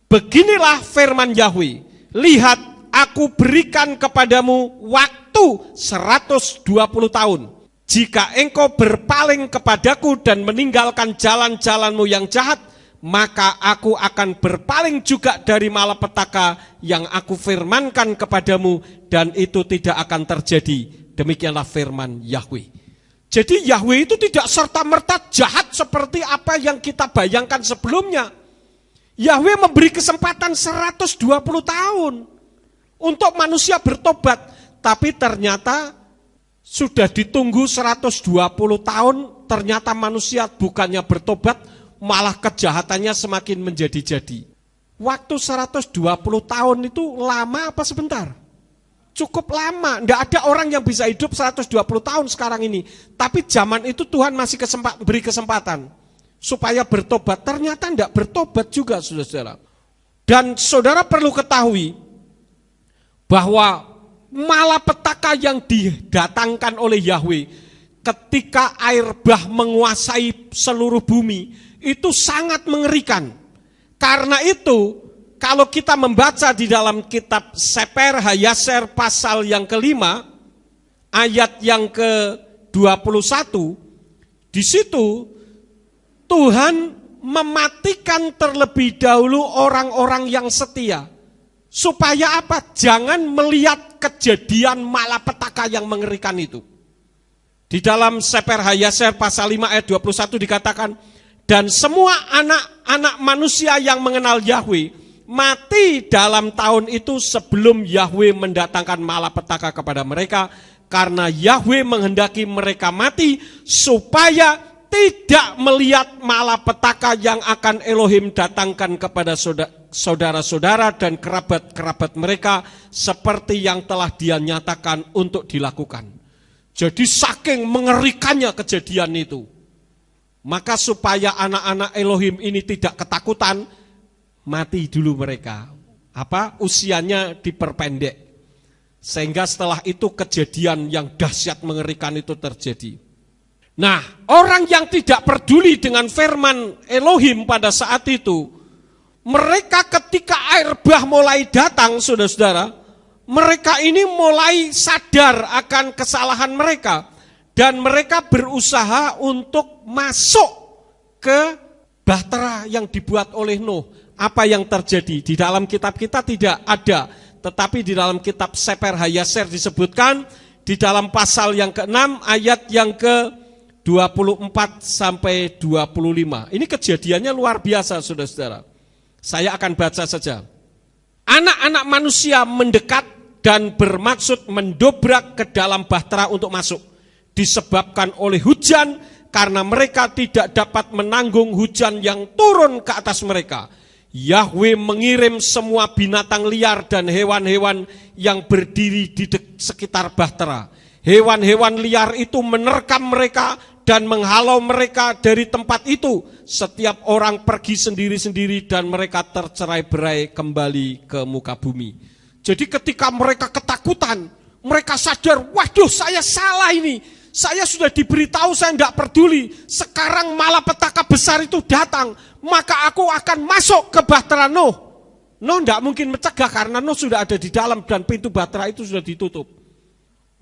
Beginilah firman Yahweh, lihat aku berikan kepadamu waktu 120 tahun. Jika engkau berpaling kepadaku dan meninggalkan jalan-jalanmu yang jahat, maka aku akan berpaling juga dari malapetaka yang aku firmankan kepadamu, dan itu tidak akan terjadi. Demikianlah firman Yahweh. Jadi Yahweh itu tidak serta-merta jahat seperti apa yang kita bayangkan sebelumnya. Yahweh memberi kesempatan 120 tahun untuk manusia bertobat. Tapi ternyata sudah ditunggu 120 tahun, ternyata manusia bukannya bertobat, malah kejahatannya semakin menjadi-jadi. Waktu 120 tahun itu lama apa sebentar? Cukup lama, tidak ada orang yang bisa hidup 120 tahun sekarang ini. Tapi zaman itu Tuhan masih beri kesempatan supaya bertobat. Ternyata tidak bertobat juga, saudara-saudara. Dan saudara perlu ketahui bahwa malapetaka yang didatangkan oleh Yahweh ketika air bah menguasai seluruh bumi itu sangat mengerikan. Karena itu, kalau kita membaca di dalam kitab Sefer Hayaser pasal yang kelima, ayat yang ke-21, di situ Tuhan mematikan terlebih dahulu orang-orang yang setia. Supaya apa? Jangan melihat kejadian malapetaka yang mengerikan itu. Di dalam Sefer Hayaser pasal 5 ayat 21 dikatakan, dan semua anak-anak manusia yang mengenal Yahweh mati dalam tahun itu sebelum Yahweh mendatangkan malapetaka kepada mereka, karena Yahweh menghendaki mereka mati supaya tidak melihat malapetaka yang akan Elohim datangkan kepada saudara-saudara dan kerabat-kerabat mereka seperti yang telah dia nyatakan untuk dilakukan. Jadi saking mengerikannya kejadian itu, maka supaya anak-anak Elohim ini tidak ketakutan, mati dulu mereka. Usianya diperpendek. Sehingga setelah itu kejadian yang dahsyat mengerikan itu terjadi. Nah, orang yang tidak peduli dengan firman Elohim pada saat itu, mereka ketika air bah mulai datang, saudara-saudara, mereka ini mulai sadar akan kesalahan mereka. Dan mereka berusaha untuk masuk ke bahtera yang dibuat oleh Nuh. Apa yang terjadi? Di dalam kitab kita tidak ada, tetapi di dalam kitab Sefer Hayaser disebutkan di dalam pasal yang ke-6 ayat yang ke-24 sampai 25. Ini kejadiannya luar biasa, saudara-saudara. Saya akan baca saja. Anak-anak manusia mendekat dan bermaksud mendobrak ke dalam bahtera untuk masuk, disebabkan oleh hujan, karena mereka tidak dapat menanggung hujan yang turun ke atas mereka. Yahweh mengirim semua binatang liar dan hewan-hewan yang berdiri di sekitar bahtera. Hewan-hewan liar itu menerkam mereka dan menghalau mereka dari tempat itu. Setiap orang pergi sendiri-sendiri dan mereka tercerai-berai kembali ke muka bumi. Jadi ketika mereka ketakutan, mereka sadar, waduh saya salah ini. Saya sudah diberitahu, saya tidak peduli. Sekarang malapetaka besar itu datang, maka aku akan masuk ke bahtera Nuh. Nuh tidak mungkin mencegah karena Nuh sudah ada di dalam dan pintu bahtera itu sudah ditutup.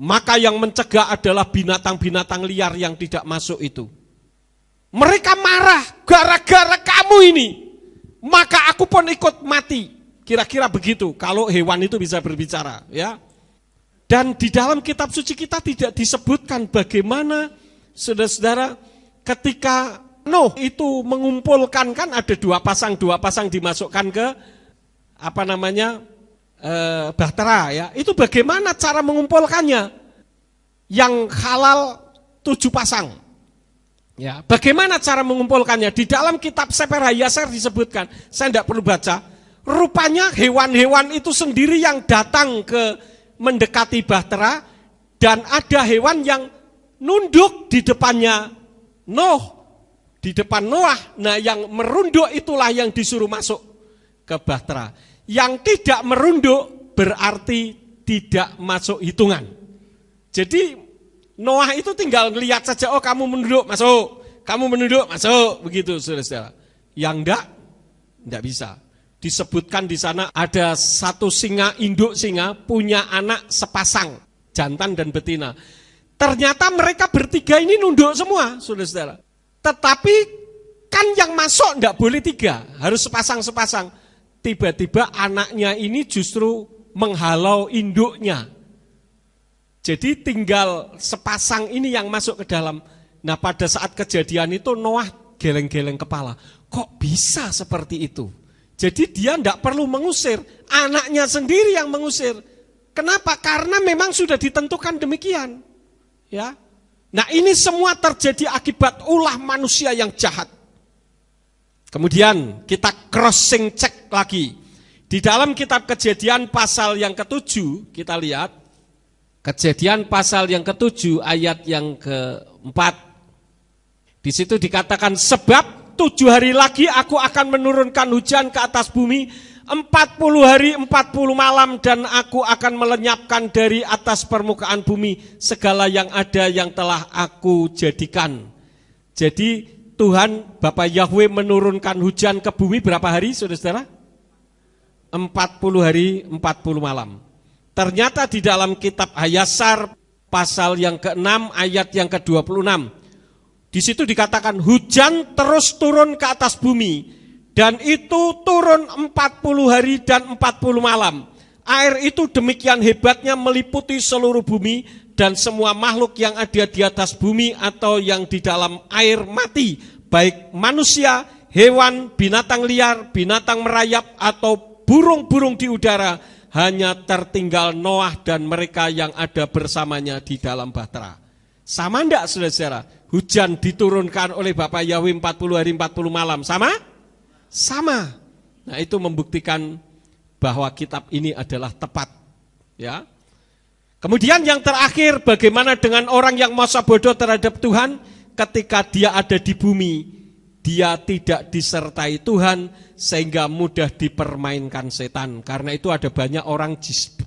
Maka yang mencegah adalah binatang-binatang liar yang tidak masuk itu. Mereka marah gara-gara kamu ini, maka aku pun ikut mati. Kira-kira begitu kalau hewan itu bisa berbicara, ya. Dan di dalam kitab suci kita tidak disebutkan bagaimana saudara-saudara ketika Nuh itu mengumpulkan, kan ada dua pasang dimasukkan ke bahtera, ya. Itu bagaimana cara mengumpulkannya? Yang halal 7 pasang. Ya, bagaimana cara mengumpulkannya? Di dalam kitab Sefer Hayaser disebutkan, saya tidak perlu baca. Rupanya hewan-hewan itu sendiri yang datang ke mendekati bahtera, dan ada hewan yang nunduk di depannya Nuh, di depan Noah. Nah, yang merunduk itulah yang disuruh masuk ke bahtera. Yang tidak merunduk berarti tidak masuk hitungan. Jadi Noah itu tinggal lihat saja, oh kamu menunduk masuk, kamu menunduk masuk, begitu saudara-saudara. Yang enggak bisa. Disebutkan di sana ada satu singa, induk singa punya anak sepasang, jantan dan betina. Ternyata mereka bertiga ini nunduk semua, saudara-saudara. Tetapi kan yang masuk enggak boleh 3, harus sepasang-sepasang. Tiba-tiba anaknya ini justru menghalau induknya. Jadi tinggal sepasang ini yang masuk ke dalam. Nah, pada saat kejadian itu Noah geleng-geleng kepala. Kok bisa seperti itu? Jadi dia tidak perlu mengusir, anaknya sendiri yang mengusir. Kenapa? Karena memang sudah ditentukan demikian. Ya. Nah, ini semua terjadi akibat ulah manusia yang jahat. Kemudian kita crossing check lagi. Di dalam kitab Kejadian pasal yang ke-7, kita lihat. Kejadian pasal yang ke-7 ayat yang ke-4. Di situ dikatakan, sebab 7 hari lagi aku akan menurunkan hujan ke atas bumi, 40 hari 40 malam, dan aku akan melenyapkan dari atas permukaan bumi segala yang ada yang telah aku jadikan. Jadi Tuhan Bapa Yahweh menurunkan hujan ke bumi berapa hari saudara-saudara? 40 hari 40 malam. Ternyata di dalam kitab Hayasar pasal yang ke-6 ayat yang ke-26. Di situ dikatakan hujan terus turun ke atas bumi, dan itu turun 40 hari dan 40 malam. Air itu demikian hebatnya meliputi seluruh bumi, dan semua makhluk yang ada di atas bumi atau yang di dalam air mati, baik manusia, hewan, binatang liar, binatang merayap atau burung-burung di udara, hanya tertinggal Noah dan mereka yang ada bersamanya di dalam bahtera. Sama enggak saudara-saudara? Hujan diturunkan oleh Bapak Yahweh 40 hari 40 malam. Sama? Sama. Nah, itu membuktikan bahwa kitab ini adalah tepat. Ya. Kemudian yang terakhir, bagaimana dengan orang yang masa bodoh terhadap Tuhan? Ketika dia ada di bumi, dia tidak disertai Tuhan sehingga mudah dipermainkan setan. Karena itu ada banyak orang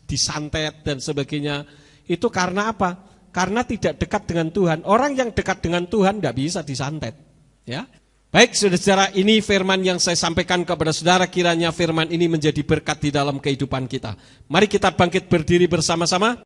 disantet dan sebagainya. Itu karena apa? Karena tidak dekat dengan Tuhan. Orang yang dekat dengan Tuhan tidak bisa disantet. Ya. Baik saudara-saudara, ini firman yang saya sampaikan kepada saudara, kiranya firman ini menjadi berkat di dalam kehidupan kita. Mari kita bangkit berdiri bersama-sama.